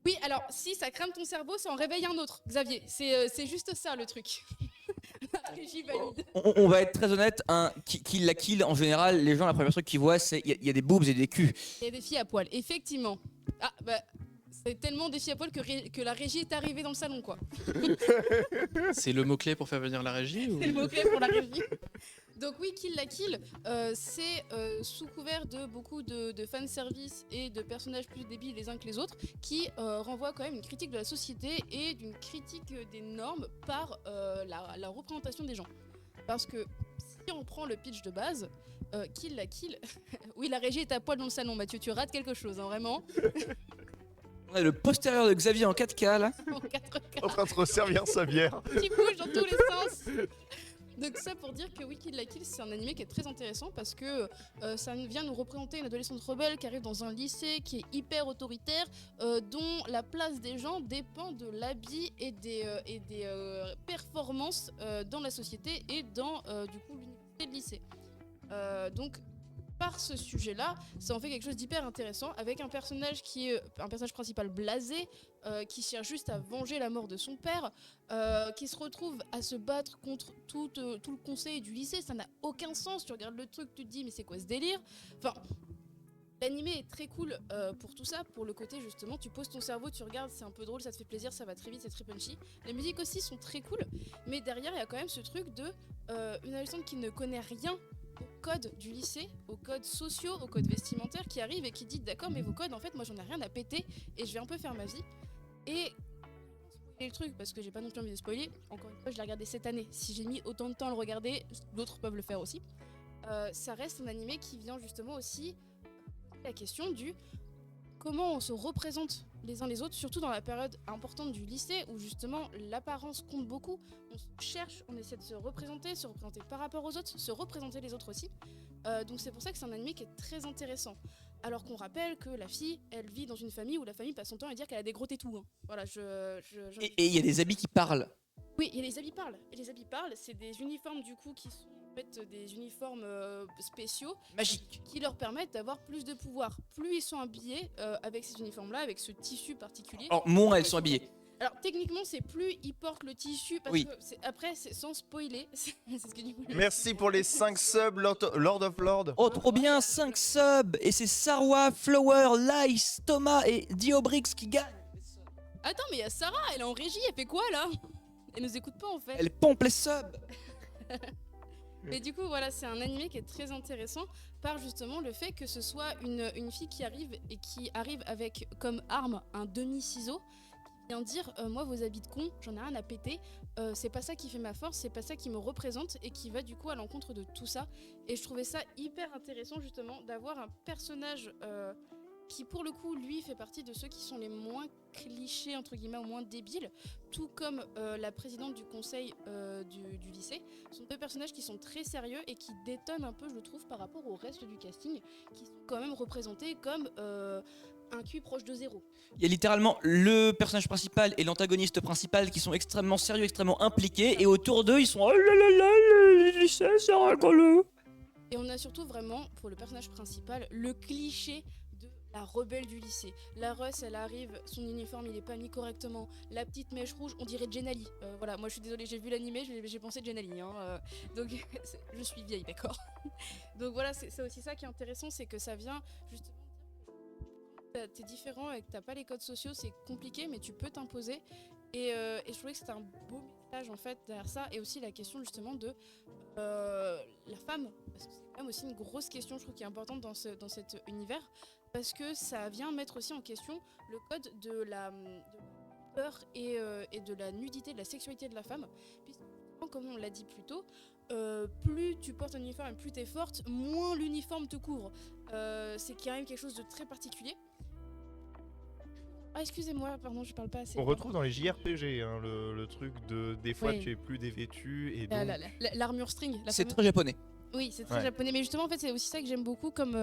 oui, alors si ça crame ton cerveau, ça en réveille un autre, Xavier. C'est juste ça le truc. La régie valide.
On va être très honnête, Kill la Kill, en général, les gens, la première chose qu'ils voient, c'est il y a des boobs et des culs.
Il y a des filles à poil, effectivement. Ah bah c'est tellement des filles à poil que la régie est arrivée dans le salon quoi.
C'est le mot-clé pour faire venir la régie ou...
C'est le mot-clé pour la régie. Donc oui, Kill la Kill, c'est sous couvert de beaucoup de fanservice et de personnages plus débiles les uns que les autres, qui renvoient quand même une critique de la société et d'une critique des normes par la représentation des gens. Parce que si on prend le pitch de base, Kill la Kill... oui, la régie est à poil dans le salon, Mathieu, tu rates quelque chose, hein, vraiment.
On a le postérieur de Xavier en 4K là.
En 4K.
En train de se resservir sa bière.
Qui bouge dans tous les sens. Donc ça pour dire que Kill la Kill c'est un animé qui est très intéressant parce que ça vient nous représenter une adolescente rebelle qui arrive dans un lycée qui est hyper autoritaire, dont la place des gens dépend de l'habit et des performances dans la société et dans du coup l'unité de lycée. Donc par ce sujet-là, ça en fait quelque chose d'hyper intéressant avec un personnage qui est un personnage principal blasé, qui cherche juste à venger la mort de son père, qui se retrouve à se battre contre tout le conseil du lycée. Ça n'a aucun sens. Tu regardes le truc, tu te dis mais c'est quoi ce délire? Enfin, l'animé est très cool pour tout ça, pour le côté justement, tu poses ton cerveau, tu regardes, c'est un peu drôle, ça te fait plaisir, ça va très vite, c'est très punchy. Les musiques aussi sont très cool, mais derrière il y a quand même ce truc de une adolescente qui ne connaît rien au code du lycée, aux codes sociaux, aux codes vestimentaires, qui arrive et qui dit d'accord mais vos codes en fait moi j'en ai rien à péter et je vais un peu faire ma vie. Et le truc, parce que j'ai pas non plus envie de spoiler, encore une fois je l'ai regardé cette année, si j'ai mis autant de temps à le regarder, d'autres peuvent le faire aussi. Ça reste un animé qui vient justement aussi la question du comment on se représente les uns les autres, surtout dans la période importante du lycée où justement l'apparence compte beaucoup. On se cherche, on essaie de se représenter par rapport aux autres, se représenter les autres aussi. Donc c'est pour ça que c'est un anime qui est très intéressant. Alors qu'on rappelle que la fille, elle vit dans une famille où la famille passe son temps à dire qu'elle a des gros tétous. Hein. Voilà,
Et il y a des habits qui parlent.
Oui, et les habits parlent. Et les habits parlent, c'est des uniformes du coup qui sont en fait des uniformes spéciaux.
Magiques.
Qui leur permettent d'avoir plus de pouvoir. Plus ils sont habillés avec ces uniformes-là, avec ce tissu particulier.
Alors, moins elles sont habillées.
Alors techniquement, c'est plus ils portent le tissu parce
Oui.
que après, c'est sans spoiler. C'est ce que du coup.
Merci pour les 5 subs, Lord of Lord.
Oh, trop bien, 5 subs. Et c'est Sarwa, Flower, Lice, Thomas et Diobrix qui gagnent.
Attends, mais il y a Sarah, elle est en régie, elle fait quoi là? Elle nous écoute pas en fait.
Elle pompe les subs.
Mais du coup, voilà, c'est un animé qui est très intéressant par justement le fait que ce soit une fille qui arrive avec comme arme un demi-ciseau vient dire moi vos habits de con, j'en ai rien à péter, c'est pas ça qui fait ma force, c'est pas ça qui me représente et qui va du coup à l'encontre de tout ça. Et je trouvais ça hyper intéressant justement d'avoir un personnage qui pour le coup lui fait partie de ceux qui sont les moins clichés entre guillemets ou moins débiles, tout comme la présidente du conseil du lycée. Ce sont deux personnages qui sont très sérieux et qui détonnent un peu je trouve par rapport au reste du casting, qui sont quand même représentés comme un QI proche de 0.
Il y a littéralement le personnage principal et l'antagoniste principal qui sont extrêmement sérieux, extrêmement impliqués, et autour d'eux, ils sont oh là là là, le lycée, c'est rigolo.
Et on a surtout vraiment, pour le personnage principal, le cliché de la rebelle du lycée. La Russ, elle arrive, son uniforme, il est pas mis correctement. La petite mèche rouge, on dirait Jenali. Voilà, moi je suis désolée, j'ai vu l'animé, j'ai pensé Jenali. Donc je suis vieille, d'accord. Donc voilà, c'est aussi ça qui est intéressant, c'est que ça vient justement dire que t'es différent et que t'as pas les codes sociaux, c'est compliqué, mais tu peux t'imposer. Et je trouvais que c'était un beau message en fait derrière ça, et aussi la question justement de la femme, parce que c'est quand même aussi une grosse question, je trouve, qui est importante dans cet univers, parce que ça vient mettre aussi en question le code de la peur et de la nudité, de la sexualité de la femme, puisque comme on l'a dit plus tôt, plus tu portes un uniforme et plus t'es forte, moins l'uniforme te couvre. C'est quand même quelque chose de très particulier. Ah excusez-moi, pardon, je parle pas assez.
On retrouve dans les JRPG hein, le truc de des fois
Ouais.
tu es plus dévêtu et donc...
L'armure string.
C'est
fameuse-
très japonais.
Oui, c'est très
Ouais.
japonais, mais justement en fait c'est aussi ça que j'aime beaucoup comme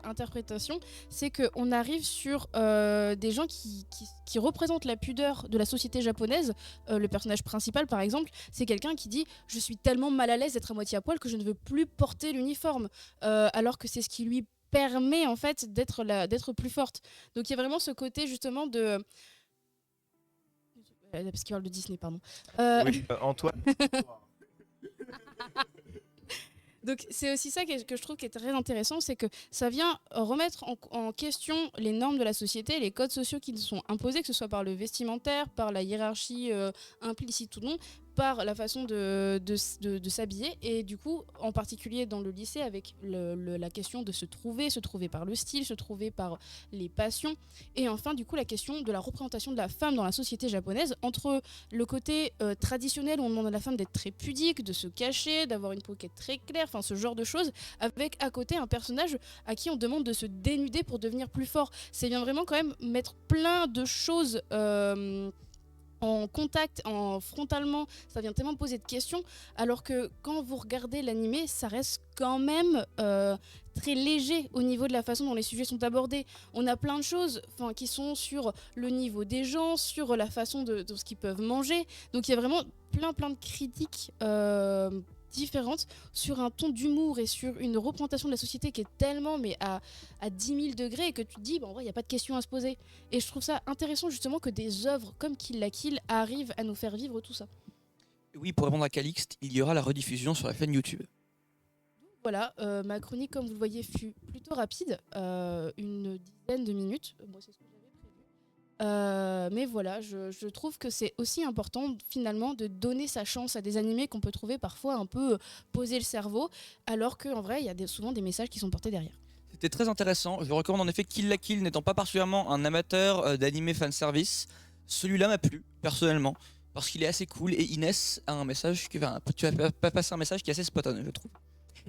interprétation, c'est qu'on arrive sur des gens qui représentent la pudeur de la société japonaise. Le personnage principal par exemple, c'est quelqu'un qui dit « je suis tellement mal à l'aise d'être à moitié à poil que je ne veux plus porter l'uniforme », alors que c'est ce qui lui permet en fait d'être plus forte. Donc il y a vraiment ce côté justement de... Parce qu'il parle de Disney, pardon.
Oui, Antoine,
Donc c'est aussi ça que je trouve qui est très intéressant, c'est que ça vient remettre en question les normes de la société, les codes sociaux qui nous sont imposés, que ce soit par le vestimentaire, par la hiérarchie implicite ou non, par la façon de s'habiller, et du coup en particulier dans le lycée avec la question de se trouver par le style, se trouver par les passions, et enfin du coup la question de la représentation de la femme dans la société japonaise, entre le côté traditionnel où on demande à la femme d'être très pudique, de se cacher, d'avoir une peau qui est très claire, enfin ce genre de choses, avec à côté un personnage à qui on demande de se dénuder pour devenir plus fort. C'est bien vraiment quand même mettre plein de choses en contact, frontalement, ça vient tellement poser de questions, alors que quand vous regardez l'animé, ça reste quand même très léger au niveau de la façon dont les sujets sont abordés. On a plein de choses qui sont sur le niveau des gens, sur la façon de ce qu'ils peuvent manger, donc il y a vraiment plein de critiques différentes sur un ton d'humour et sur une représentation de la société qui est tellement mais à 10 000 degrés, que tu te dis, bon, en vrai, il n'y a pas de question à se poser. Et je trouve ça intéressant justement que des œuvres comme Kill la Kill arrivent à nous faire vivre tout ça.
Oui, pour répondre à Calixte, il y aura la rediffusion sur la chaîne YouTube.
Voilà, ma chronique, comme vous le voyez, fut plutôt rapide, une dizaine de minutes. Moi, c'est ce que j'avais prévu. Mais voilà, je trouve que c'est aussi important finalement de donner sa chance à des animés qu'on peut trouver parfois un peu poser le cerveau, alors qu'en vrai, il y a souvent des messages qui sont portés derrière.
C'était très intéressant. Je recommande en effet Kill la Kill, n'étant pas particulièrement un amateur d'animé fanservice. Celui-là m'a plu, personnellement, parce qu'il est assez cool, et Inès a un message, tu vas pas passer un message qui est assez spot on, je trouve.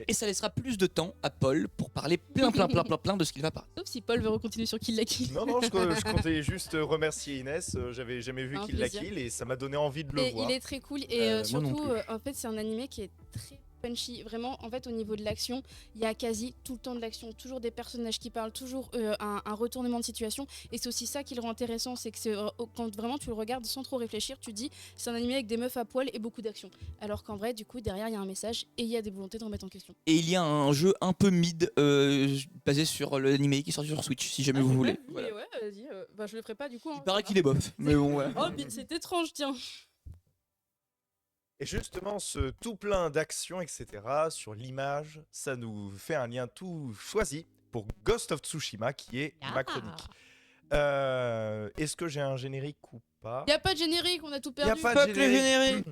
Et ça laissera plus de temps à Paul pour parler plein de ce qu'il va parler.
Sauf si Paul veut continuer sur Kill la Kill.
Non, je comptais juste remercier Inès. J'avais jamais vu
Un
Kill la
plaisir.
Kill et ça m'a donné envie de le
Et
voir.
il est très cool et
moi non
surtout,
plus.
en fait, c'est un animé qui est très punchy. Vraiment, en fait, au niveau de l'action, il y a quasi tout le temps de l'action, toujours des personnages qui parlent, toujours un retournement de situation. Et c'est aussi ça qui le rend intéressant, c'est que quand vraiment tu le regardes sans trop réfléchir, tu te dis c'est un animé avec des meufs à poil et beaucoup d'action. Alors qu'en vrai, du coup, derrière, il y a un message et il y a des volontés de remettre en question.
Et il y a un jeu un peu mid basé sur l'animé qui sort sur Switch, si jamais vous voulez. Voilà.
Ouais, vas-y, je le ferai pas du coup.
Il paraît qu'il est bof, mais bon, ouais.
Oh, mais c'est étrange, tiens.
Et justement, ce tout plein d'actions, etc., sur l'image, ça nous fait un lien tout choisi pour Ghost of Tsushima, qui est ma chronique. Est-ce que j'ai un générique ou pas
Il y a pas de générique, on a tout
Y a
perdu.
pas de
Fuck le générique.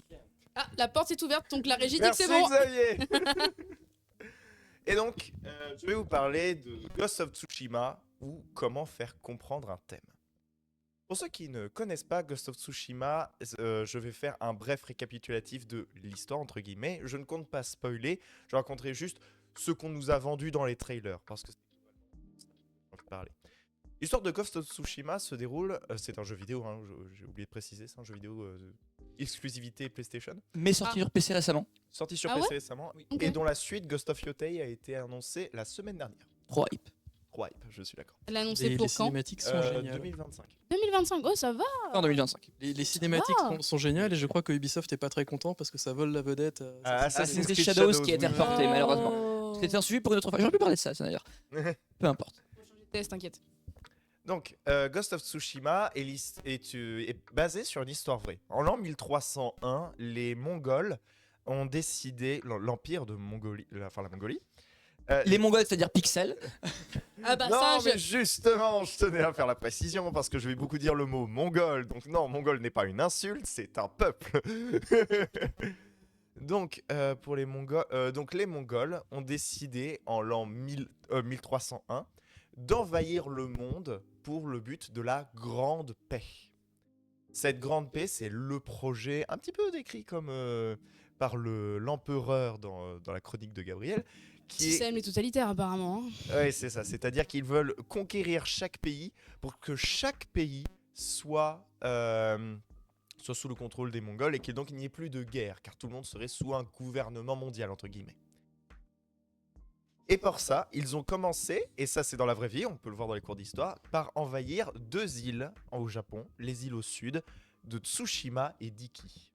Ah, la porte est ouverte, donc la régie dit que
Merci
c'est bon.
Xavier. Et donc, je vais vous parler de Ghost of Tsushima ou comment faire comprendre un thème. Pour ceux qui ne connaissent pas Ghost of Tsushima, je vais faire un bref récapitulatif de l'histoire, entre guillemets. Je ne compte pas spoiler, je raconterai juste ce qu'on nous a vendu dans les trailers, parce que c'est envie de parler. L'histoire de Ghost of Tsushima se déroule, c'est un jeu vidéo, hein, j'ai oublié de préciser, c'est un jeu vidéo exclusivité PlayStation,
Mais sorti sur PC récemment.
sorti sur
Ah
PC récemment,
Ok.
et dont la suite Ghost of Yotei a été annoncée la semaine dernière.
Trop hype.
Trop hype, je suis d'accord.
Elle a annoncé
Les
pour quand
cinématiques sont géniales.
2025.
2025. Oh, ça va.
En 2025.
Les cinématiques
va.
sont géniales et je crois que Ubisoft est pas très content parce que ça vole la vedette.
Assassin's Creed Shadows qui a été
oui.
reporté, malheureusement.
Oh.
C'était un sujet pour une autre fois. J'aurais pu parler de ça d'ailleurs. Peu importe.
Test, t'inquiète.
Donc, Ghost of Tsushima est basé sur une histoire vraie. En l'an 1301, les Mongols ont décidé, l'empire de Mongolie, enfin la Mongolie.
Les Mongols, c'est-à-dire Pixel.
Ah bah
non,
ça,
mais justement, je tenais à faire la précision parce que je vais beaucoup dire le mot mongol. Donc non, mongol n'est pas une insulte, c'est un peuple. Donc, pour les Mongols, les Mongols ont décidé en l'an 1301 d'envahir le monde pour le but de la Grande Paix. Cette Grande Paix, c'est le projet un petit peu décrit comme par l'empereur dans la chronique de Gabriel, qui est...
Système est totalitaire apparemment. Hein.
Oui, c'est ça. C'est-à-dire qu'ils veulent conquérir chaque pays pour que chaque pays soit sous le contrôle des Mongols et qu'il donc il n'y ait plus de guerre, car tout le monde serait sous un gouvernement mondial, entre guillemets. Et pour ça, ils ont commencé, et ça c'est dans la vraie vie, on peut le voir dans les cours d'histoire, par envahir 2 îles au Japon, les îles au sud, de Tsushima et d'Iki.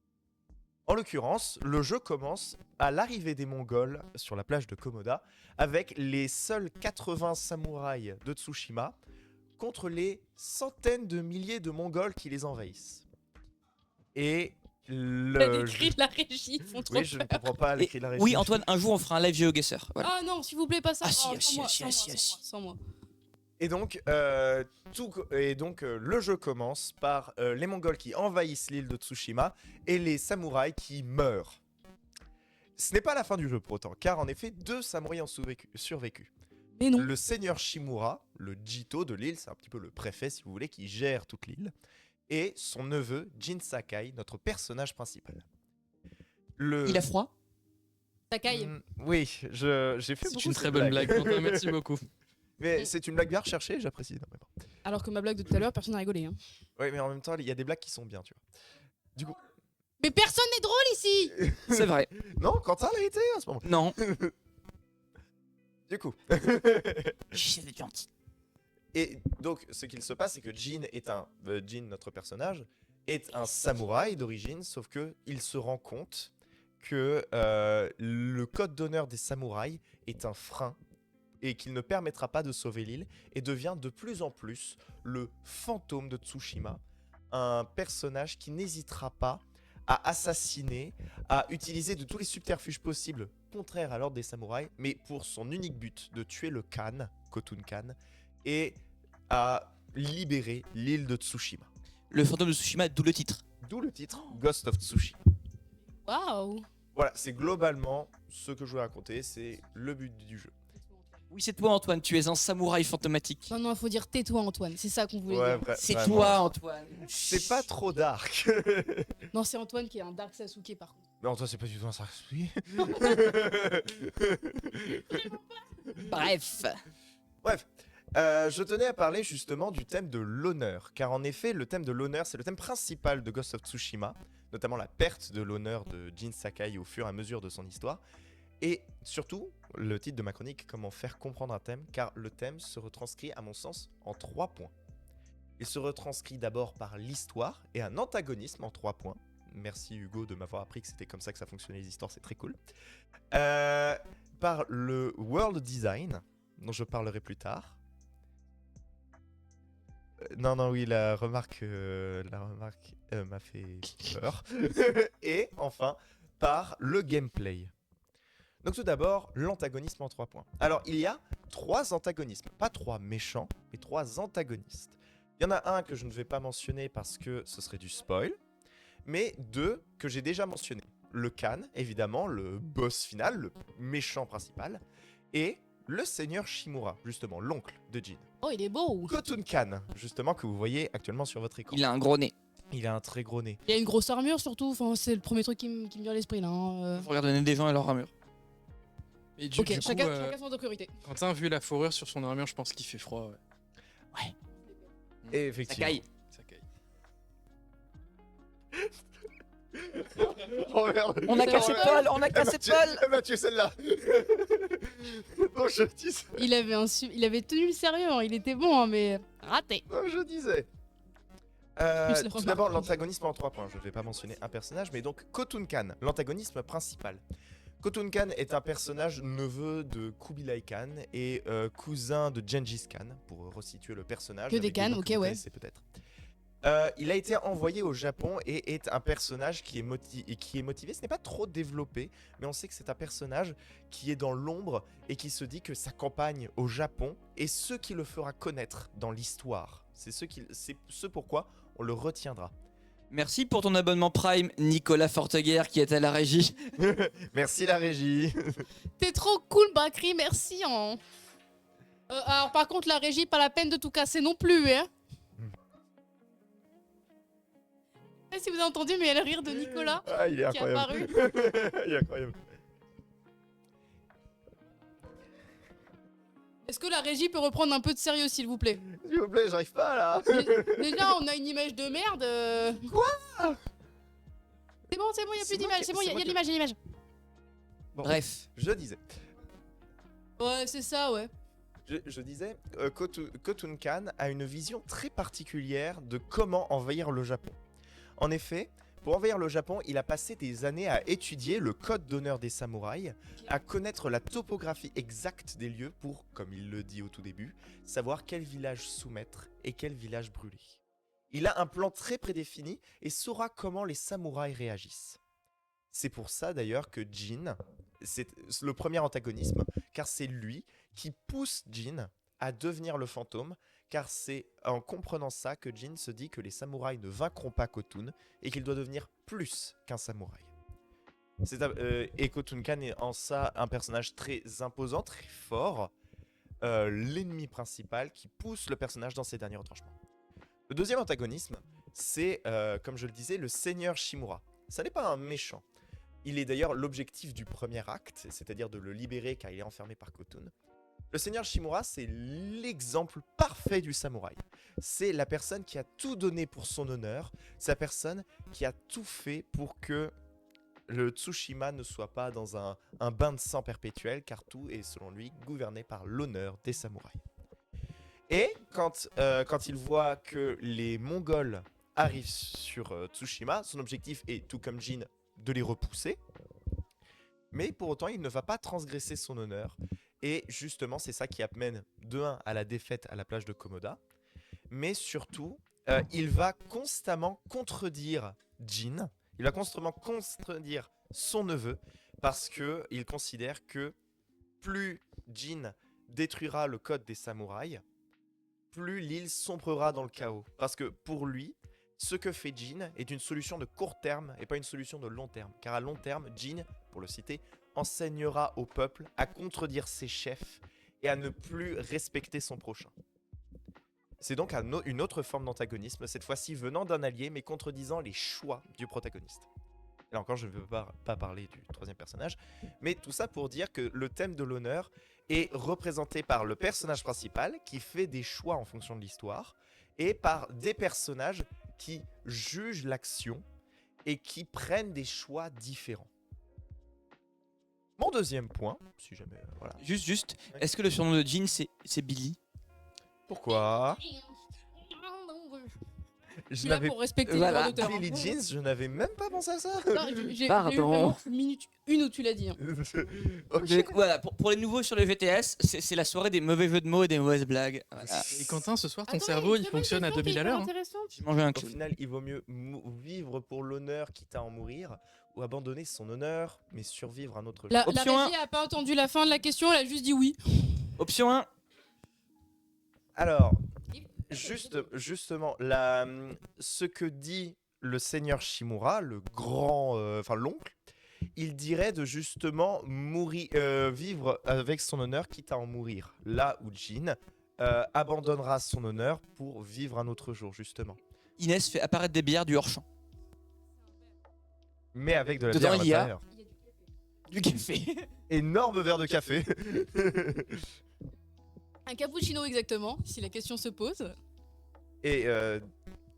En l'occurrence, le jeu commence à l'arrivée des Mongols sur la plage de Komoda, avec les seuls 80 samouraïs de Tsushima, contre les centaines de milliers de Mongols qui les envahissent. Et
Les cris de la régie ils font trop
Oui, je ne
peur.
comprends pas les cris de la régie.
Oui, Antoine, un jour on fera un live GeoGuessr. Voilà.
Ah non, s'il vous plaît, pas ça.
Ah si,
Oh,
ah si,
sans moi,
ah si,
sans
ah si,
moi,
ah
sans
si.
moi, sans moi.
Et donc, le jeu commence par les Mongols qui envahissent l'île de Tsushima et les samouraïs qui meurent. Ce n'est pas la fin du jeu pour autant, car en effet, 2 samouraïs ont survécu.
Mais non.
Le seigneur Shimura, le Jito de l'île, c'est un petit peu le préfet si vous voulez, qui gère toute l'île, et son neveu Jin Sakai, notre personnage principal.
Il a froid.
Sakai.
Oui, j'ai fait beaucoup
C'est une
cette
très bonne blague. Quentin, merci beaucoup.
Mais c'est une blague bien recherchée, j'apprécie énormément.
Alors que ma blague de tout à l'heure, personne n'a rigolé. Hein.
Oui, mais en même temps, il y a des blagues qui sont bien, tu vois. Du coup,
Mais personne n'est drôle ici.
C'est vrai.
non, Quentin l'a été à ce moment.
Non.
Du coup.
C'est gentil.
Et donc, ce qu'il se passe, c'est que Jin, notre personnage, est un samouraï d'origine, sauf que il se rend compte que le code d'honneur des samouraïs est un frein et qu'il ne permettra pas de sauver l'île et devient de plus en plus le fantôme de Tsushima, un personnage qui n'hésitera pas à assassiner, à utiliser de tous les subterfuges possibles contraires à l'ordre des samouraïs, mais pour son unique but de tuer le Khan, Khotun Khan, et à libérer l'île de Tsushima.
Le fantôme de Tsushima, d'où le titre.
D'où le titre Ghost of Tsushima.
Waouh.
Voilà, c'est globalement ce que je veux raconter, c'est le but du jeu.
Oui, c'est toi, Antoine. Tu es un samouraï fantomatique.
Non, non, il faut dire tais-toi, Antoine. C'est ça qu'on voulait dire.
C'est
vraiment.
toi, Antoine.
C'est pas trop dark.
Non, c'est Antoine qui est un Dark Sasuke par contre.
Mais Antoine, c'est pas du tout un sarcasme.
Bref.
Bref, je tenais à parler justement du thème de l'honneur, car en effet, le thème de l'honneur, c'est le thème principal de Ghost of Tsushima, notamment la perte de l'honneur de Jin Sakai au fur et à mesure de son histoire, et surtout, le titre de ma chronique, comment faire comprendre un thème, car le thème se retranscrit, à mon sens, en 3 points. Il se retranscrit d'abord par l'histoire et un antagonisme en 3 points. Merci Hugo de m'avoir appris que c'était comme ça que ça fonctionnait les histoires, c'est très cool. Par le world design, dont je parlerai plus tard. Non, oui, la remarque m'a fait peur. Et enfin, par le gameplay. Donc tout d'abord, l'antagonisme en 3 points. Alors, il y a 3 antagonismes. Pas 3 méchants, mais 3 antagonistes. Il y en a un que je ne vais pas mentionner parce que ce serait du spoil. Mais 2 que j'ai déjà mentionnés. Le Khan, évidemment, le boss final, le méchant principal. Et le seigneur Shimura, justement, l'oncle de Jin.
Oh, il est beau.
Khotun-kan, justement, que vous voyez actuellement sur votre écran.
Il a un gros nez.
Il a un très gros nez.
Il a une grosse armure surtout. Enfin, c'est le premier truc qui me vient à l'esprit là. Hein.
Faut regarder le nez des gens et leur armure.
Et du
Ok,
coup,
chacun son priorité.
Quentin, vu la fourrure sur son armure, je pense qu'il fait froid. Ouais.
Et
Ça
effectivement.
caille.
Ça caille.
Oh merde.
On a
Ça
cassé
va.
Paul, on a cassé Paul.
Elle m'a tué celle-là. Non, je disais.
Il avait tenu le sérieux, hein. Il était bon, hein, mais raté.
Non, je disais.
Plus le
Tout
remarque.
d'abord, l'antagonisme en 3 points. Je ne vais pas mentionner un personnage, mais donc Khotun-kan, l'antagonisme principal. Khotun-kan est un personnage neveu de Kubilai Khan et cousin de Gengis Khan, pour resituer le personnage.
Que des
avec des
Khan,
noms
ok,
que vous
ouais.
connaissez peut-être. Il a été envoyé au Japon et est un personnage qui est motivé. Ce n'est pas trop développé, mais on sait que c'est un personnage qui est dans l'ombre et qui se dit que sa campagne au Japon est ce qui le fera connaître dans l'histoire. C'est ce pourquoi on le retiendra.
Merci pour ton abonnement Prime, Nicolas Forteguer qui est à la régie.
Merci la régie.
T'es trop cool, Bakri, merci. Hein. Alors, par contre, la régie, pas la peine de tout casser non plus, hein. Je sais pas si vous avez entendu, mais il y a le rire de Nicolas
Ah, il est
qui est
incroyable.
apparu.
Il est incroyable.
Est-ce que la régie peut reprendre un peu de sérieux, s'il vous plaît?
S'il vous plaît, j'arrive pas là.
Déjà, on a une image de merde.
Quoi?
C'est bon, il y a
C'est
plus
moi
d'image,
qui-
c'est bon, il y
c'est
a
moi qui-
l'image, il y a l'image.
Bon,
Bref.
je disais.
Ouais, c'est ça, ouais.
Je disais, Khotun-kan a une vision très particulière de comment envahir le Japon. En effet, pour envahir le Japon, il a passé des années à étudier le code d'honneur des samouraïs, à connaître la topographie exacte des lieux pour, comme il le dit au tout début, savoir quel village soumettre et quel village brûler. Il a un plan très prédéfini et saura comment les samouraïs réagissent. C'est pour ça d'ailleurs que Jin, c'est le premier antagonisme, car c'est lui qui pousse Jin à devenir le fantôme, car c'est en comprenant ça que Jin se dit que les samouraïs ne vaincront pas Khotun et qu'il doit devenir plus qu'un samouraï. Et Khotun-kan est en ça un personnage très imposant, très fort, l'ennemi principal qui pousse le personnage dans ses derniers retranchements. Le deuxième antagonisme, c'est, comme je le disais, le seigneur Shimura. Ça n'est pas un méchant. Il est d'ailleurs l'objectif du premier acte, c'est-à-dire de le libérer car il est enfermé par Khotun. Le seigneur Shimura, c'est l'exemple parfait du samouraï. C'est la personne qui a tout donné pour son honneur, c'est la personne qui a tout fait pour que le Tsushima ne soit pas dans un bain de sang perpétuel, car tout est, selon lui, gouverné par l'honneur des samouraïs. Et quand il voit que les Mongols arrivent sur Tsushima, son objectif est, tout comme Jin, de les repousser. Mais pour autant, il ne va pas transgresser son honneur. Et justement, c'est ça qui amène de 1 à la défaite à la plage de Komoda. Mais surtout, il va constamment contredire Jin. Il va constamment contredire son neveu parce qu'il considère que plus Jin détruira le code des samouraïs, plus l'île sombrera dans le chaos. Parce que pour lui, ce que fait Jin est une solution de court terme et pas une solution de long terme. Car à long terme, Jin, pour le citer, enseignera au peuple à contredire ses chefs et à ne plus respecter son prochain. C'est donc une autre forme d'antagonisme, cette fois-ci venant d'un allié mais contredisant les choix du protagoniste. Là encore, je ne veux pas parler du troisième personnage, mais tout ça pour dire que le thème de l'honneur est représenté par le personnage principal qui fait des choix en fonction de l'histoire et par des personnages qui jugent l'action et qui prennent des choix différents. Mon deuxième point, si jamais, voilà.
Juste,
Ouais.
est-ce que le surnom de Jin c'est Billy?
Pourquoi?
Je
Je
suis là
n'avais
pour respecter
Voilà.
les droits d'auteur.
Billy Jeans, je n'avais même pas pensé à ça.
Non, j'ai eu
Pardon.
vraiment une où tu l'as dit. Hein.
Ok.
Donc, voilà, pour les nouveaux sur les VTS, c'est la soirée des mauvais jeux de mots et des mauvaises blagues. Voilà.
Et Quentin, ce soir, ton
Attends,
cerveau,
une
il
très bonne
fonctionne à
question qui
2000
est
à l'heure.
hyper intéressante.
J'ai mangé un
Au
clou.
final, il vaut mieux vivre pour l'honneur quitte à en mourir ou abandonner son honneur mais survivre un autre jour.
La
Option
régie a pas entendu la fin de la question, elle a juste dit oui.
Option 1,
Alors, justement, ce que dit le seigneur Shimura, le grand, l'oncle, il dirait de justement mourir, vivre avec son honneur quitte à en mourir. Là où Jin abandonnera son honneur pour vivre un autre jour justement.
Inès fait apparaître des bières du hors-champ.
Mais avec de la
Dedans,
bière à
il y a-
l'intérieur.
Du café.
Énorme verre de café.
Un cappuccino exactement, si la question se pose.
et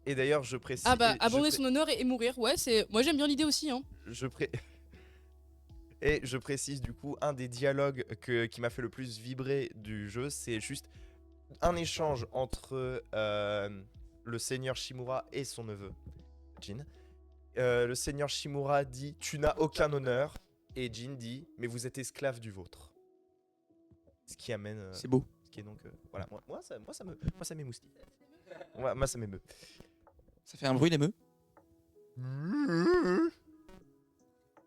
d'ailleurs je précise.
Ah bah,
et je
abandonner
pré-
son honneur et mourir, ouais, c'est. Moi j'aime bien l'idée aussi, hein.
je pré- Et je précise du coup, un des dialogues qui m'a fait le plus vibrer du jeu, c'est juste un échange entre le seigneur Shimura et son neveu, Jin. Le seigneur Shimura dit « Tu n'as aucun honneur » et Jin dit « Mais vous êtes esclave du vôtre ». Ce qui amène...
C'est beau.
ce qui est donc... voilà, moi ça m'émoustille. Moi ça m'émeut.
Ça fait un bruit l'émeu.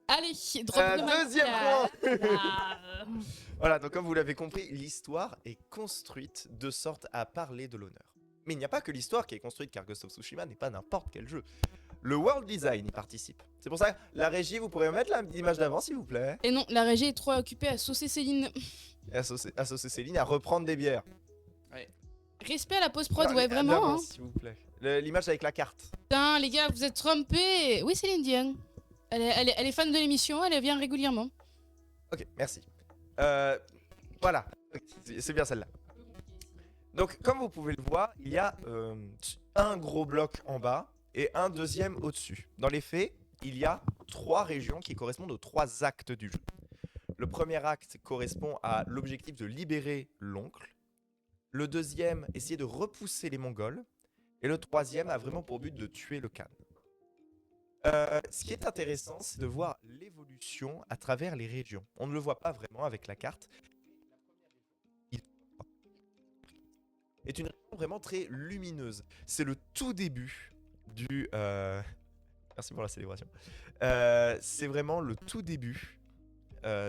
Allez, drop de ma
Deuxième
carte.
point.
Ah.
Voilà, donc comme vous l'avez compris, l'histoire est construite de sorte à parler de l'honneur. Mais il n'y a pas que l'histoire qui est construite, car Ghost of Tsushima n'est pas n'importe quel jeu. Le world design y participe. C'est pour ça, la régie, vous pourrez mettre l'image d'avant, s'il vous plaît.
Et non, la régie est trop occupée à saucer Céline.
Et associer Céline à reprendre des bières.
Respect à la post-prod,
Non,
ouais,
mais
vraiment,
d'avant,
hein.
s'il vous plaît. L'image avec la carte.
Putain, les gars, vous êtes trompés. Oui, Céline Dion. Elle est fan de l'émission, elle vient régulièrement.
Ok, merci. Voilà, c'est bien celle-là. Donc, comme vous pouvez le voir, il y a un gros bloc en bas et un deuxième au-dessus. Dans les faits, il y a 3 régions qui correspondent aux 3 actes du jeu. Le premier acte correspond à l'objectif de libérer l'oncle. Le deuxième, essayer de repousser les Mongols. Et le troisième a vraiment pour but de tuer le Khan. Ce qui est intéressant, c'est de voir l'évolution à travers les régions. On ne le voit pas vraiment avec la carte. Est une région vraiment très lumineuse. C'est le tout début du... Merci pour la célébration. C'est vraiment le tout début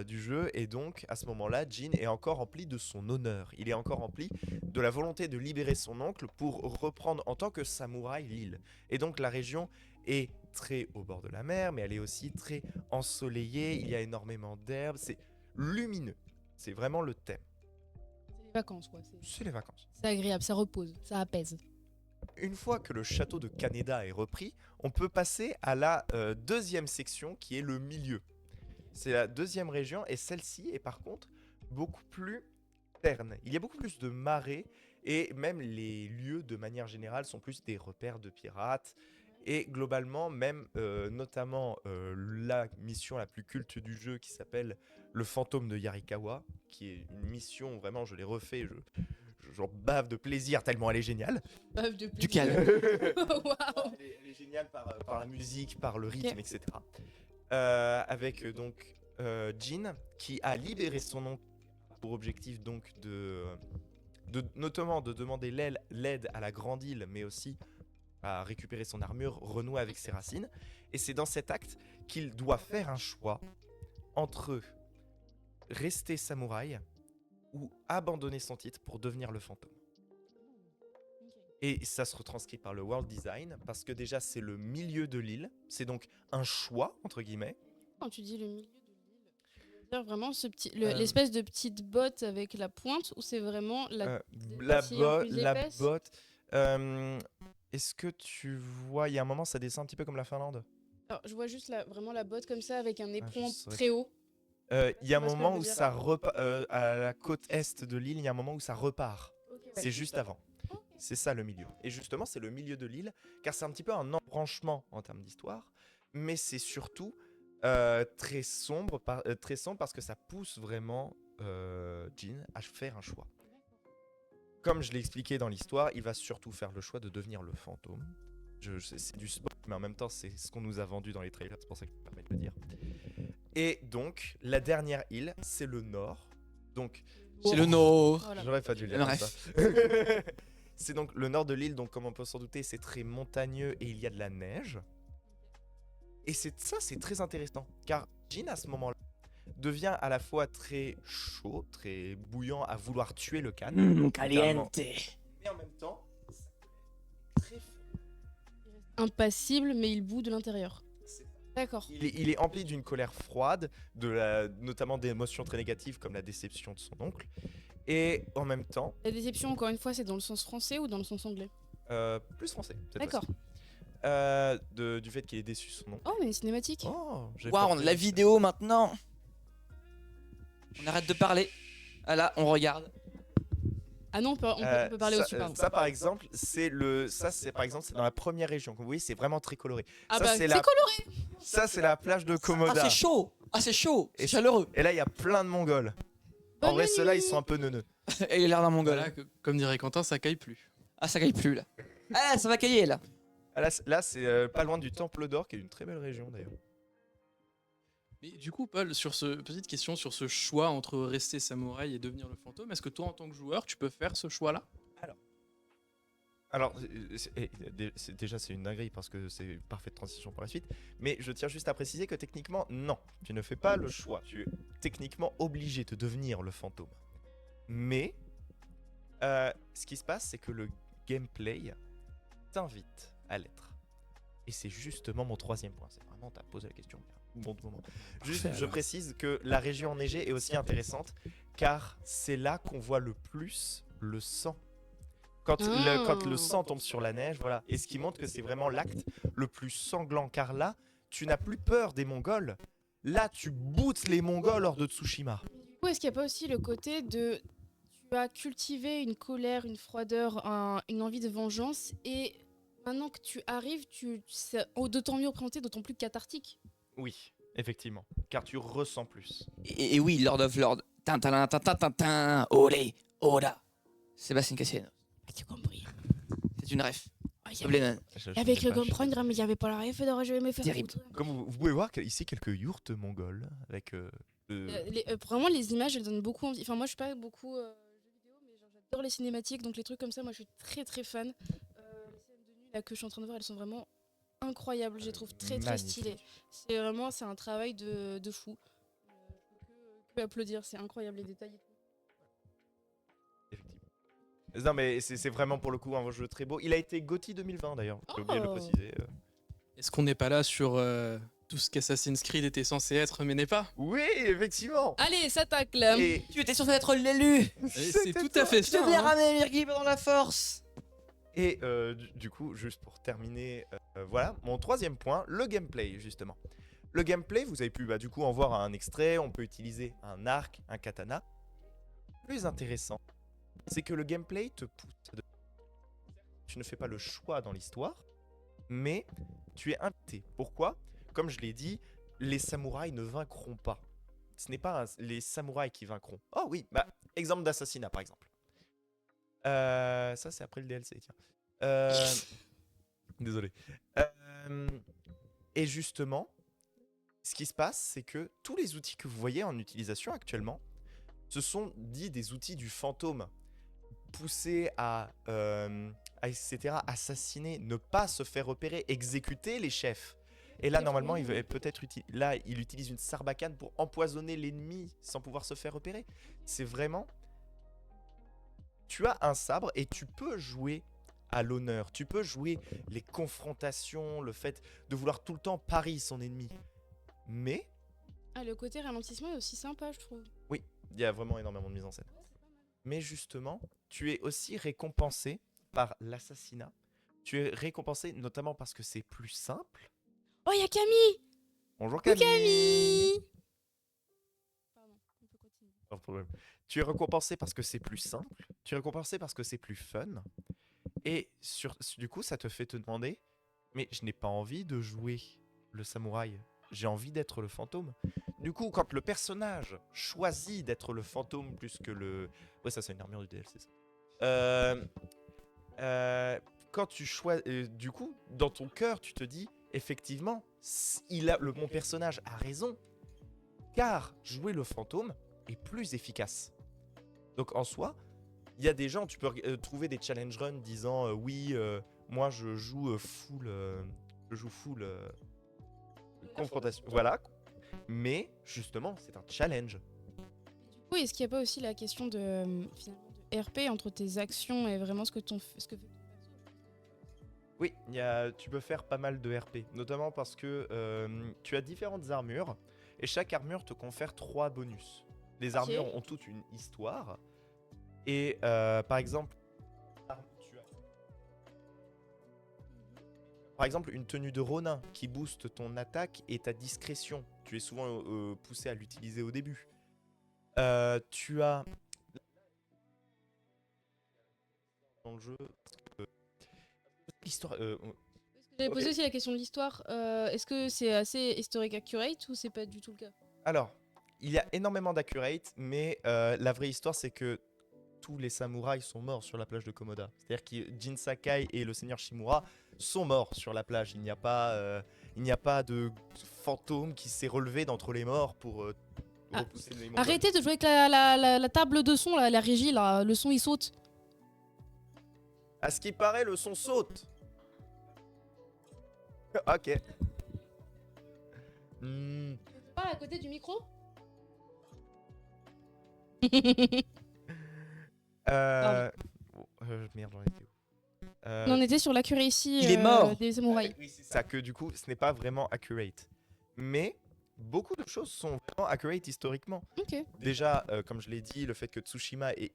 du jeu, et donc à ce moment-là, Jin est encore rempli de son honneur. Il est encore rempli de la volonté de libérer son oncle pour reprendre en tant que samouraï l'île. Et donc la région est très au bord de la mer, mais elle est aussi très ensoleillée, il y a énormément d'herbes, c'est lumineux. C'est vraiment le thème.
C'est les vacances, quoi.
C'est les vacances.
C'est agréable, ça repose, ça apaise.
Une fois que le château de Kaneda est repris, on peut passer à la deuxième section qui est le milieu. C'est la deuxième région, et celle-ci est par contre beaucoup plus terne. Il y a beaucoup plus de marées, et même les lieux de manière générale sont plus des repères de pirates. Et globalement, même notamment la mission la plus culte du jeu qui s'appelle le fantôme de Yarikawa, qui est une mission, vraiment, je l'ai refait, j'en bave de plaisir tellement elle est géniale.
Bave de
Du
plaisir.
calme.
Waouh.
Elle est géniale par la musique, par le rythme,
Ok.
etc. Avec donc Jin qui a libéré son nom pour objectif donc notamment de demander l'aide à la grande île, mais aussi à récupérer son armure, renouer avec ses racines. Et c'est dans cet acte qu'il doit faire un choix entre rester samouraï ou abandonner son titre pour devenir le fantôme. Et ça se retranscrit par le world design, parce que déjà c'est le milieu de l'île, c'est donc un choix, entre guillemets.
Quand tu dis le milieu de l'île, tu veux dire vraiment
Euh.
l'espèce de petite botte avec la pointe, ou c'est vraiment la...
La
partie en plus
la
épaisse.
botte. Est-ce que tu vois, il y a un moment ça descend un petit peu comme la Finlande.
Alors, je vois juste vraiment la botte comme ça avec un éperon
saurais
très haut.
Il y a un
vois ce que
moment
je veux
où
dire.
ça repart, à la côte est de l'île, il y a un moment où ça repart. C'est juste avant. C'est ça le milieu. Et justement, c'est le milieu de l'île, car c'est un petit peu un embranchement en termes d'histoire, mais c'est surtout très sombre parce que ça pousse vraiment Jin à faire un choix. Comme je l'ai expliqué dans l'histoire, il va surtout faire le choix de devenir le fantôme. C'est du spoil, mais en même temps, c'est ce qu'on nous a vendu dans les trailers, c'est pour ça que je me permets de le dire. Et donc, la dernière île, c'est le nord. Donc,
C'est le Nord.
Voilà.
j'aurais pas dû le dire
Bref.
comme ça. C'est donc le nord de l'île, donc comme on peut s'en douter, c'est très montagneux et il y a de la neige. Et c'est très intéressant, car Jin, à ce moment-là, devient à la fois très chaud, très bouillant, à vouloir tuer le Khan.
Caliente.
Mais en même temps, très faible.
Impassible, mais il bout de l'intérieur. D'accord.
Il est empli d'une colère froide, notamment d'émotions très négatives comme la déception de son oncle. Et en même temps,
La déception, encore une fois, c'est dans le sens français ou dans le sens anglais?
plus français, cette
D'accord.
fois-ci. Du fait qu'il ait déçu son oncle.
Oh, mais une cinématique.
Oh, j'avais
Waouh,
pas
on a la
prévu.
vidéo maintenant. On arrête de parler. Ah là, on regarde.
Ah non, on peut parler au-dessus, pardon.
Ça par exemple, c'est dans la première région. Comme vous voyez, c'est vraiment très coloré.
Ah
ça,
bah,
c'est
c'est
la-
coloré.
Ça c'est la plage de
Ah,
Komoda.
c'est chaud. Ah, c'est chaud.
Et
C'est chaleureux.
Et là, il y a plein de Mongols. En
Bonne
vrai, ceux-là, ils
nuit.
sont un peu neuneux.
Et il a l'air d'un mongol.
Voilà, comme dirait Quentin, ça caille plus.
Ah, ça caille plus là. Ah, ça va cailler là.
Ah, là, c'est pas loin du Temple d'Or, qui est une très belle région d'ailleurs.
Mais du coup, Paul, petite question sur ce choix entre rester samouraï et devenir le fantôme, est-ce que toi, en tant que joueur, tu peux faire ce choix-là?
Alors, déjà, c'est une dinguerie parce que c'est une parfaite transition pour la suite. Mais je tiens juste à préciser que techniquement, non, tu ne fais pas le choix. Tu es techniquement obligé de devenir le fantôme. Mais, ce qui se passe, c'est que le gameplay t'invite à l'être. Et c'est justement mon troisième point. C'est vraiment, t'as posé la question. Bon moment. Juste, je précise que la région enneigée est aussi intéressante car c'est là qu'on voit le plus le sang. Quand le sang tombe sur la neige, voilà. Et ce qui montre que c'est vraiment l'acte le plus sanglant, car là, tu n'as plus peur des Mongols. Là, tu bootes les Mongols hors de Tsushima.
Du coup, est-ce qu'il n'y a pas aussi le côté de... Tu as cultivé une colère, une froideur, une envie de vengeance, et maintenant que tu arrives, c'est d'autant mieux représenté, d'autant plus cathartique.
Oui, effectivement. Car tu ressens plus.
Et oui, Lord of Lord. Tintin, tintin, tintin, olé, ola. Sébastien Cassiano.
As-tu compris?
C'est une ref.
Ah,
Bob Lennon.
avec le comprendre, mais il n'y avait pas la ref, alors je vais me faire
Terrible.
foutre.
Comme vous pouvez voir, ici, quelques yourtes mongols avec...
Vraiment, les images, elles donnent beaucoup envie. Enfin, moi, je suis pas beaucoup jeux vidéo, mais genre, j'adore les cinématiques, donc les trucs comme ça, moi, je suis très très fan. Les scènes de nuit là, que je suis en train de voir, elles sont vraiment incroyables. Je les trouve très très
Magnifique.
stylées. C'est un travail de fou. Je peux que applaudir, c'est incroyable les détails. Et tout.
Effectivement. Non, mais c'est vraiment pour le coup un jeu très beau. Il a été GOTY 2020 d'ailleurs, j'ai oublié de le
Oh.
préciser.
Est-ce qu'on n'est pas là sur tout ce qu'Assassin's Creed était censé être, mais n'est pas?
Oui, effectivement.
Allez, ça tacle.
Et
Tu étais censé être l'élu.
Et c'est tout à fait
Je te
ça.
l'ai
hein.
ramené, Mirki, dans la force.
Et du coup, juste pour terminer, voilà, mon troisième point, le gameplay, justement. Le gameplay, vous avez pu du coup en voir un extrait, on peut utiliser un arc, un katana. Plus intéressant, c'est que le gameplay te pousse. Tu ne fais pas le choix dans l'histoire, mais tu es invité. Pourquoi? Comme je l'ai dit, les samouraïs ne vaincront pas. Ce n'est pas les samouraïs qui vaincront. Oh oui, exemple d'assassinat par exemple. Ça c'est après le DLC, tiens. Désolé. Et justement, ce qui se passe, c'est que tous les outils que vous voyez en utilisation actuellement, ce sont dits des outils du fantôme. Pousser etc., assassiner, ne pas se faire repérer, exécuter les chefs. Et là,
C'est
normalement,
vrai.
il va peut-être il utilise une sarbacane pour empoisonner l'ennemi sans pouvoir se faire repérer. C'est vraiment... Tu as un sabre et tu peux jouer à l'honneur. Tu peux jouer les confrontations, le fait de vouloir tout le temps parier son ennemi. Mais
Ah, le côté ralentissement est aussi sympa, je trouve.
il y a vraiment énormément de mise en scène. Mais justement, tu es aussi récompensé par l'assassinat. Tu es récompensé notamment parce que c'est plus simple.
Oh, il y a Camille.
Bonjour
Coucou,
Camille.
Camille. Pardon, on peut continuer.
Pas de problème. Tu es récompensé parce que c'est plus simple. Tu es récompensé parce que c'est plus fun. Et du coup, ça te fait te demander, mais je n'ai pas envie de jouer le samouraï. J'ai envie d'être le fantôme. Du coup, quand le personnage choisit d'être le fantôme plus que le... Ouais, ça c'est une armure du DLC. Ça. Quand tu choisis... du coup, dans ton cœur, tu te dis, effectivement, mon personnage a raison. Car jouer le fantôme est plus efficace. Donc en soi, il y a des gens, tu peux trouver des challenge runs disant oui, moi je joue full confrontation. Voilà. Mais justement, c'est un challenge.
Du coup, est-ce qu'il n'y a pas aussi la question finalement, de RP entre tes actions et vraiment ce que fait ton perso?
Oui, tu peux faire pas mal de RP, notamment parce que tu as différentes armures et chaque armure te confère 3 bonus. Les armures ont toute une histoire et par exemple, tu as par exemple une tenue de Ronin qui booste ton attaque et ta discrétion. Tu es souvent poussé à l'utiliser au début. Tu as dans le jeu l'histoire.
J'avais posé
Ok.
aussi la question de l'histoire. Est-ce que c'est assez historique accurate ou c'est pas du tout le cas?
Alors, il y a énormément d'accurate, mais la vraie histoire, c'est que tous les samouraïs sont morts sur la plage de Komoda. C'est-à-dire que Jin Sakai et le seigneur Shimura sont morts sur la plage. Il n'y a pas de fantôme qui s'est relevé d'entre les morts pour repousser les Mongols.
Arrêtez de jouer avec la table de son, la régie, là. Le son il saute.
À ce qui paraît, le son saute. Ok. Hmm.
Pas à côté du micro.
Merde, j'en étais où
On était sur l'accuracy
Il est mort.
des samouraïs.
Oui, c'est ça, que du coup, ce n'est pas vraiment accurate. Mais beaucoup de choses sont vraiment accurate historiquement.
Ok.
Déjà, comme je l'ai dit, le fait que Tsushima et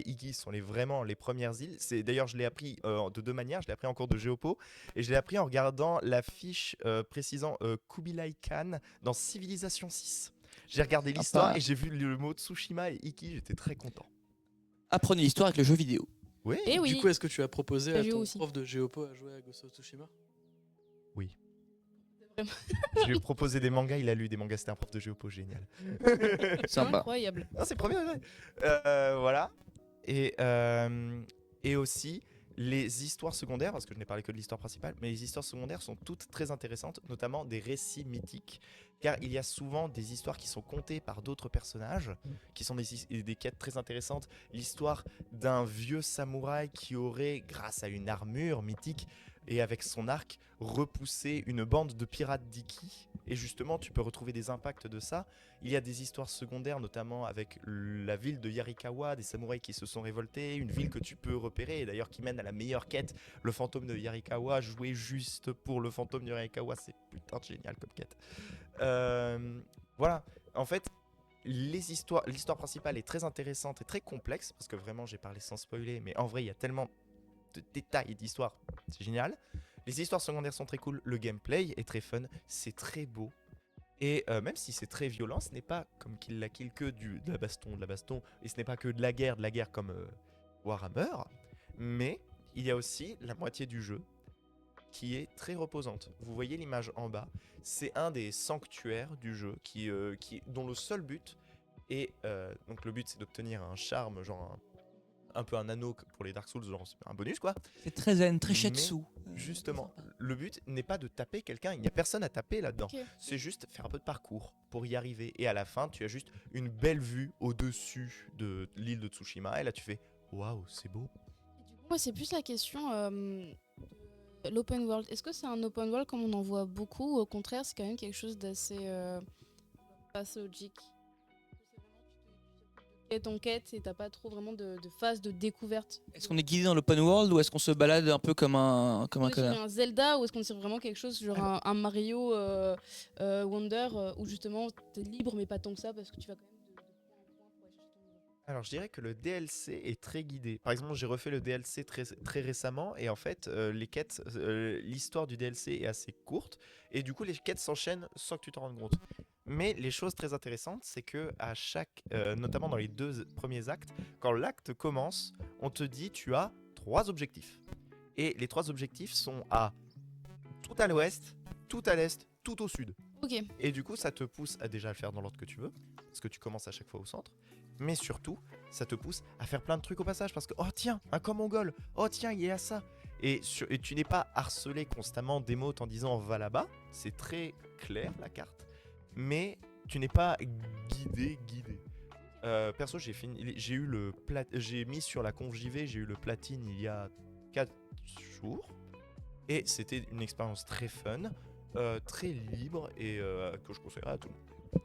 Iki sont vraiment les premières îles. C'est d'ailleurs, je l'ai appris de deux manières. Je l'ai appris en cours de Géopo et je l'ai appris en regardant la fiche précisant Kubilai Khan dans Civilisation 6. J'ai regardé l'histoire et j'ai vu le mot Tsushima et Iki. J'étais très content.
Apprenez l'histoire avec le jeu vidéo.
Oui.
Et oui.
Du coup, est-ce que tu as proposé à
Géo
ton
aussi.
prof de Géopo à jouer à Ghost of Tsushima?
Je lui ai proposé des mangas. Il a lu des mangas. C'était un prof de Géopo génial.
Sympa.
Incroyable.
Non, c'est premier degré. Voilà. Et aussi, les histoires secondaires, parce que je n'ai parlé que de l'histoire principale, mais les histoires secondaires sont toutes très intéressantes, notamment des récits mythiques, car il y a souvent des histoires qui sont contées par d'autres personnages, qui sont des quêtes très intéressantes. L'histoire d'un vieux samouraï qui aurait, grâce à une armure mythique, et avec son arc, repoussé une bande de pirates d'Iki. Et justement, tu peux retrouver des impacts de ça. Il y a des histoires secondaires, notamment avec la ville de Yarikawa, des samouraïs qui se sont révoltés, une ville que tu peux repérer, et d'ailleurs qui mène à la meilleure quête, le fantôme de Yarikawa. Jouer juste pour le fantôme de Yarikawa, c'est putain de génial comme quête. Voilà, en fait, l'histoire principale est très intéressante et très complexe, parce que vraiment j'ai parlé sans spoiler, mais en vrai il y a tellement de détails d'histoire, c'est génial. Les histoires secondaires sont très cool, le gameplay est très fun, c'est très beau. Et même si c'est très violent, ce n'est pas comme Kill la Kill que de la baston, et ce n'est pas que de la guerre comme Warhammer, mais il y a aussi la moitié du jeu qui est très reposante. Vous voyez l'image en bas, c'est un des sanctuaires du jeu dont le seul but est, donc le but c'est d'obtenir un charme, genre un peu un anneau pour les Dark Souls, genre c'est un bonus quoi.
C'est très zen, très shetsu.
Justement, le but n'est pas de taper quelqu'un, il n'y a personne à taper là-dedans.
Ok.
C'est juste faire un peu de parcours pour y arriver. Et à la fin, tu as juste une belle vue au-dessus de l'île de Tsushima. Et là, tu fais waouh, c'est beau.
Et du coup, moi, c'est plus la question de l'open world. Est-ce que c'est un open world comme on en voit beaucoup ou au contraire, c'est quand même quelque chose d'assez assez logique? Quête en quête et t'as pas trop vraiment de phase de découverte.
Est-ce qu'on est guidé dans l'open world ou est-ce qu'on se balade un peu comme un
Est-ce qu'on est
connard?
sur un Zelda ou est-ce qu'on est sur vraiment quelque chose genre un Mario Wonder où justement t'es libre mais pas tant que ça parce que tu vas quand même de point en point pour aller chercher ton niveau.
Alors, je dirais que le DLC est très guidé. Par exemple, j'ai refait le DLC très récemment. Et en fait, les quêtes, l'histoire du DLC est assez courte. Et du coup, les quêtes s'enchaînent sans que tu t'en rendes compte. Mais les choses très intéressantes, c'est que à chaque, notamment dans les 2 premiers actes, quand l'acte commence, on te dit tu as 3 objectifs. Et les 3 objectifs sont tout à l'ouest, tout à l'est, tout au sud.
Ok.
Et du coup, ça te pousse à déjà le faire dans l'ordre que tu veux, parce que tu commences à chaque fois au centre. Mais surtout, ça te pousse à faire plein de trucs au passage, parce que oh tiens, un camp mongol, oh tiens, il y a ça. Et tu n'es pas harcelé constamment d'émotes en disant va là-bas. C'est très clair la carte. Mais tu n'es pas guidé. Perso, j'ai mis sur la conf JV, j'ai eu le platine il y a 4 jours et c'était une expérience très fun, très libre et que je conseillerais à tout le monde.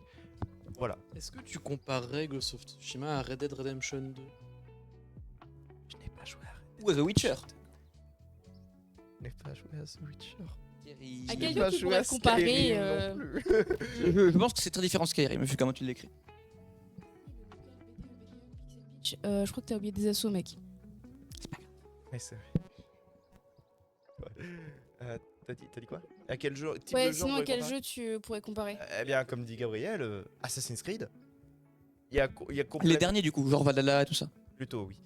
Voilà.
Est-ce que tu comparerais Ghost of Tsushima à Red Dead Redemption 2?
Je n'ai pas joué à
Ou à The Witcher.
Je n'ai pas joué à The Witcher.
Terrible.
À
Je
quel
n'ai
jeu
pas
tu
joué
pourrais
à
comparer,
Skyrim non plus.
Je pense que c'est très différent Skyrim, vu comment tu l'écris.
Je crois que t'as oublié des assauts, mec.
Ouais, c'est vrai. Ouais. T'as dit quoi? À quel jeu, type
Ouais,
de jeu on
sinon à
pourrait
quel
comparer?
jeu tu pourrais comparer?
Eh bien, comme dit Gabriel, Assassin's Creed. Il y a
Les
complètement...
derniers du coup, genre Valhalla, tout ça.
Plutôt, oui.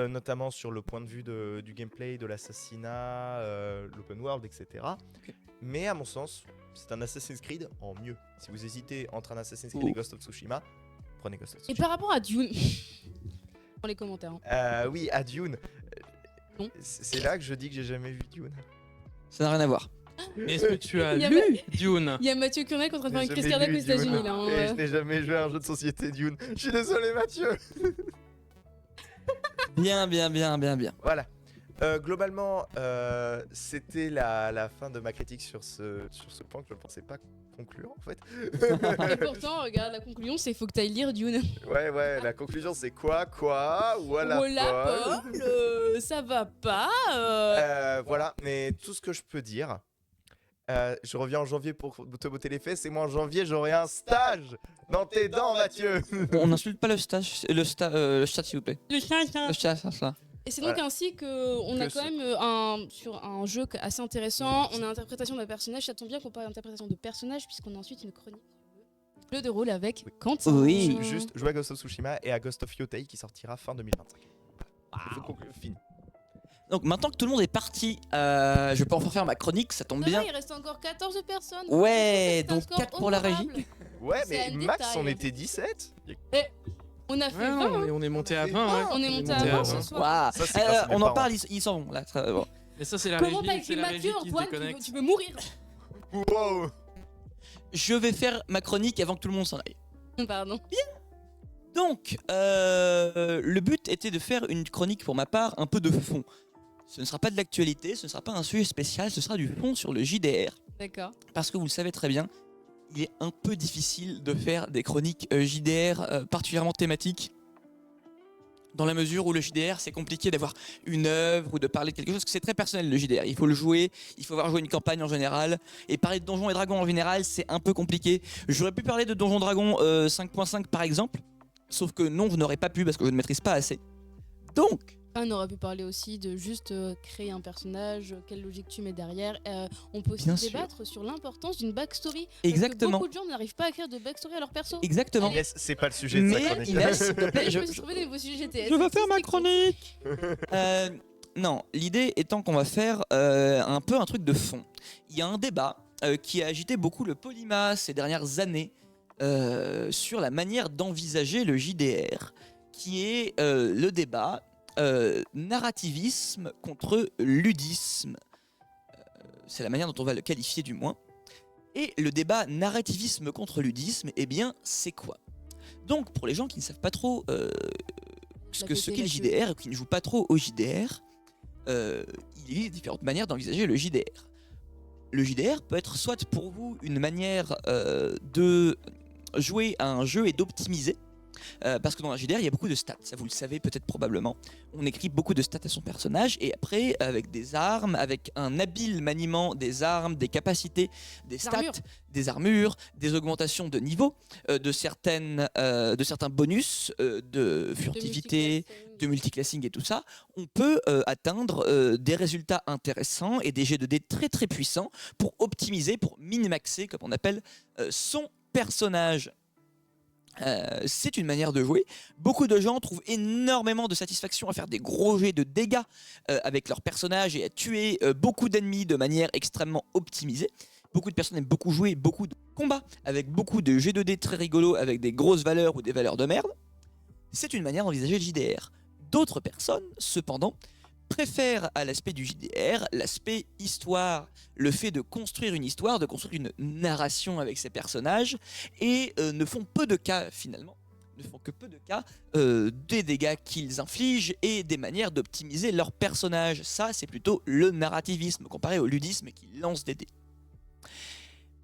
Notamment sur le point de vue du gameplay, de l'assassinat, l'open world, etc.
Ok.
Mais à mon sens, c'est un Assassin's Creed en mieux. Si vous hésitez entre un Assassin's Creed et
Oh.
Ghost of Tsushima, prenez Ghost of
Et
Tsushima.
par rapport à Dune dans les commentaires. Hein.
Oui, à Dune.
Non.
C'est là que je dis que j'ai jamais vu Dune.
Ça n'a rien à voir.
Mais est-ce que tu as
Il y a
lu Dune?
Il y a Mathieu Curnet qui est en train de faire une
J'ai
crise
jamais
cardiaque aux
lu Dune.
États-Unis là. Hein.
Et je n'ai jamais joué à un jeu de société Dune. Je suis désolé, Mathieu.
Bien.
Voilà. Globalement, c'était la fin de ma critique sur ce point que je ne pensais pas concluant en fait.
Et pourtant, regarde, la conclusion c'est faut que t'ailles lire Dune.
Ouais, la conclusion c'est quoi? Voilà.
Voilà, Paul, ça va pas.
Voilà, mais tout ce que je peux dire, je reviens en janvier pour te botter les fesses, et moi en janvier j'aurai un stage dans tes dents, Mathieu.
On n'insulte pas le stage, le chat s'il vous plaît.
Le chat,
Le chat, ça.
Et c'est donc
Voilà.
ainsi qu'on a
Que
quand même sur un jeu assez intéressant, on a interprétation d'un personnage, ça tombe bien qu'on parle d'interprétation de personnage puisqu'on a ensuite une chronique jeu de rôle avec
Oui.
Quentin.
Oui.
Juste jouer à Ghost of Tsushima et à Ghost of Yotei qui sortira fin 2025. Il faut conclure, fini.
Donc maintenant que tout le monde est parti, je peux enfin faire ma chronique, ça tombe
Ça va,
bien.
il reste encore 14 personnes.
Ouais,
C'est un
donc
score
4 pour la
honorable.
régie.
Ouais,
C'est
mais
un
Max
détail.
on était 17.
On a fait
Ouais,
20.
non,
hein.
on est monté à 20. Ouais.
On est monté à 20 ce soir.
Waouh.
Ça, c'est grâce à mes
On en
parents.
parle, ils s'en vont là. Bon.
Mais ça, c'est la
Comment t'as
régie,
écrit
c'est la régie
Mathieu,
qui se
Antoine,
déconnecte.
tu veux mourir?
Wow.
Je vais faire ma chronique avant que tout le monde s'en aille.
Pardon.
Donc, le but était de faire une chronique pour ma part un peu de fond. Ce ne sera pas de l'actualité, ce ne sera pas un sujet spécial, ce sera du fond sur le JDR.
D'accord.
Parce que vous le savez très bien, il est un peu difficile de faire des chroniques JDR particulièrement thématiques. Dans la mesure où le JDR, c'est compliqué d'avoir une œuvre ou de parler de quelque chose, parce que c'est très personnel le JDR. Il faut le jouer, il faut avoir joué une campagne en général. Et parler de Donjons et Dragons en général, c'est un peu compliqué. J'aurais pu parler de Donjons Dragons 5.5 par exemple, sauf que non, je n'aurais pas pu parce que je ne maîtrise pas assez. Donc,
On aurait pu parler aussi de juste créer un personnage, quelle logique tu mets derrière. On peut aussi
Bien sûr.
débattre sur l'importance d'une backstory.
exactement.
Parce que beaucoup de gens n'arrivent pas à créer de backstory à leur perso.
Exactement.
Inès, c'est pas le sujet de
Mais
sa chronique.
Inès, s'il te plaît,
Je me suis trouvé des nouveaux sujets GTS.
Je vais faire ma
C'est cool.
chronique. Non, l'idée étant qu'on va faire un peu un truc de fond. Il y a un débat qui a agité beaucoup le Polyma ces dernières années sur la manière d'envisager le JDR, qui est le débat narrativisme contre ludisme. C'est la manière dont on va le qualifier du moins. Et le débat narrativisme contre ludisme, eh bien, c'est quoi? Donc, pour les gens qui ne savent pas trop ce qu'est le JDR et qui ne jouent pas trop au JDR, il y a différentes manières d'envisager le JDR. Le JDR peut être soit pour vous une manière de jouer à un jeu et d'optimiser, parce que dans un JDR il y a beaucoup de stats, ça vous le savez peut-être probablement. On écrit beaucoup de stats à son personnage et après avec des armes, avec un habile maniement des armes, des capacités, des stats,
Armures.
des armures, des augmentations de niveau, de certains bonus, de furtivité, de multiclassing et tout ça, on peut atteindre des résultats intéressants et des jets de dés très très puissants pour optimiser, pour min-maxer comme on appelle son personnage. C'est une manière de jouer. Beaucoup de gens trouvent énormément de satisfaction à faire des gros jets de dégâts avec leur personnage et à tuer beaucoup d'ennemis de manière extrêmement optimisée. Beaucoup de personnes aiment beaucoup jouer beaucoup de combats avec beaucoup de jets de dés très rigolos avec des grosses valeurs ou des valeurs de merde. C'est une manière d'envisager le JDR. D'autres personnes, cependant, préfèrent à l'aspect du JDR l'aspect histoire, le fait de construire une histoire, de construire une narration avec ses personnages, et ne font peu de cas finalement, ne font que peu de cas des dégâts qu'ils infligent et des manières d'optimiser leurs personnages. Ça, c'est plutôt le narrativisme comparé au ludisme qui lance des dés.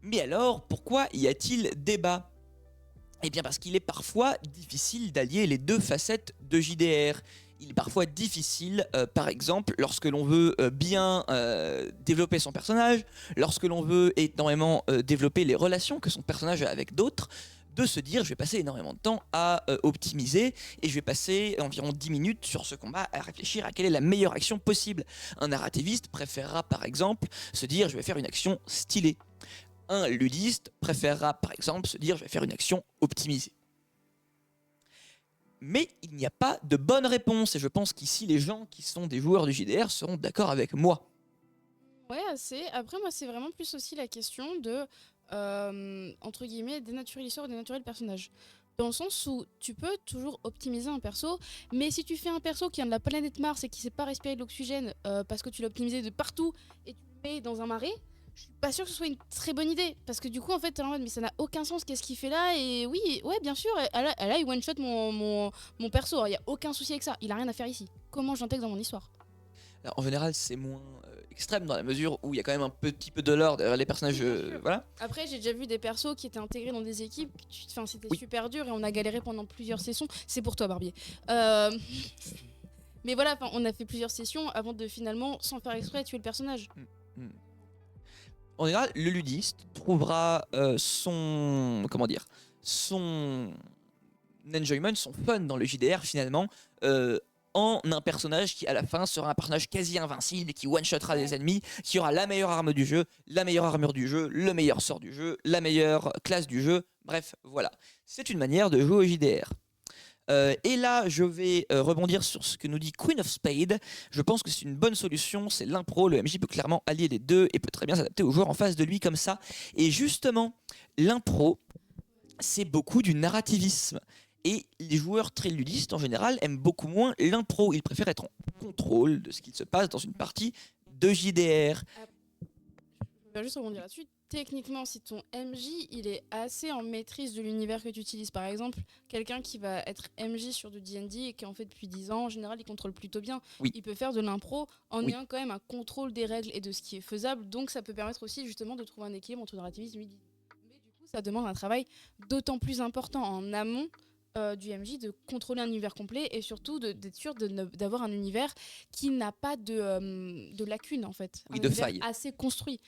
Mais alors, pourquoi y a-t-il débat ? Eh bien parce qu'il est parfois difficile d'allier les deux facettes de JDR. il est parfois difficile, par exemple, lorsque l'on veut bien développer son personnage, lorsque l'on veut énormément développer les relations que son personnage a avec d'autres, de se dire je vais passer énormément de temps à optimiser et je vais passer environ 10 minutes sur ce combat à réfléchir à quelle est la meilleure action possible. Un narrativiste préférera par exemple se dire je vais faire une action stylée. Un ludiste préférera par exemple se dire je vais faire une action optimisée. Mais il n'y a pas de bonne réponse et je pense qu'ici les gens qui sont des joueurs du JDR seront d'accord avec moi.
Ouais, assez. Après, moi, c'est vraiment plus aussi la question de, entre guillemets, dénaturer l'histoire et dénaturer le personnage. Dans le sens où tu peux toujours optimiser un perso, mais si tu fais un perso qui vient de la planète Mars et qui sait pas respirer de l'oxygène parce que tu l'as optimisé de partout et tu le mets dans un marais, je suis pas sûre que ce soit une très bonne idée. Parce que du coup, en fait, t'es en mode, mais ça n'a aucun sens, qu'est-ce qu'il fait là? Et oui, ouais, bien sûr, elle a il one-shot mon perso, il y a aucun souci avec ça, il a rien à faire ici. Comment j'intègre dans mon histoire?
Alors, en général c'est moins extrême dans la mesure où il y a quand même un petit peu de lore derrière les personnages.
Oui, bien sûr.
Voilà.
Après, j'ai déjà vu des persos qui étaient intégrés dans des équipes. Enfin, c'était
Oui.
super dur et on a galéré pendant plusieurs sessions. C'est pour toi, Barbier. Euh, Mais voilà, enfin, on a fait plusieurs sessions avant de finalement, sans faire exprès, tuer le personnage.
En général, le ludiste trouvera son enjoyment, son fun dans le JDR finalement, en un personnage qui à la fin sera un personnage quasi invincible et qui one-shottera des ennemis, qui aura la meilleure arme du jeu, la meilleure armure du jeu, le meilleur sort du jeu, la meilleure classe du jeu, bref, voilà. C'est une manière de jouer au JDR. Et là, je vais rebondir sur ce que nous dit Queen of Spades. Je pense que c'est une bonne solution, c'est l'impro. Le MJ peut clairement allier les deux et peut très bien s'adapter aux joueurs en face de lui comme ça. Et justement, l'impro, c'est beaucoup du narrativisme. Et les joueurs très ludistes, en général, aiment beaucoup moins l'impro. Ils préfèrent être en contrôle de ce qu'il se passe dans une partie de JDR.
Je vais juste rebondir là-dessus. Techniquement, si ton MJ il est assez en maîtrise de l'univers que tu utilises, par exemple, quelqu'un qui va être MJ sur du D&D et qui en fait depuis 10 ans, en général, il contrôle plutôt bien.
Oui.
Il peut faire de l'impro en
Oui.
ayant quand même un contrôle des règles et de ce qui est faisable. Donc, ça peut permettre aussi justement de trouver un équilibre entre narrativisme et midi. Mais du coup, ça demande un travail d'autant plus important en amont du MJ de contrôler un univers complet et surtout d'être sûr d'avoir un univers qui n'a pas de lacunes en fait.
Oui,
un
de
univers
failles.
assez construit.